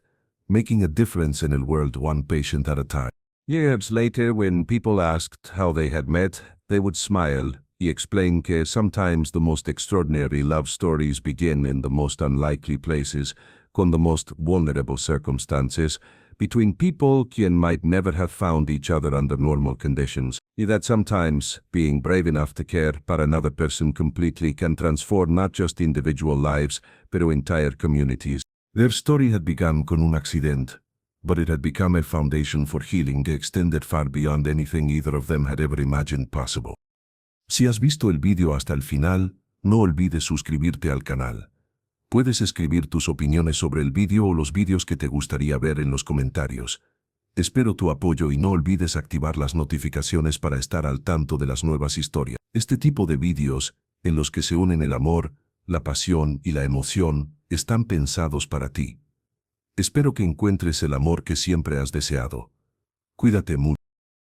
making a difference in the world one patient at a time. Years later, when people asked how they had met, they would smile. He explained que sometimes the most extraordinary love stories begin in the most unlikely places, con the most vulnerable circumstances, between people quien might never have found each other under normal conditions. Y that sometimes being brave enough to care para another person completely can transform not just individual lives, pero entire communities. Their story had begun con un accident, but it had become a foundation for healing that extended far beyond anything either of them had ever imagined possible. Si has visto el video hasta el final, no olvides suscribirte al canal. Puedes escribir tus opiniones sobre el video o los videos que te gustaría ver en los comentarios. Espero tu apoyo y no olvides activar las notificaciones para estar al tanto de las nuevas historias. Este tipo de videos, en los que se unen el amor, la pasión y la emoción, están pensados para ti. Espero que encuentres el amor que siempre has deseado. Cuídate mucho.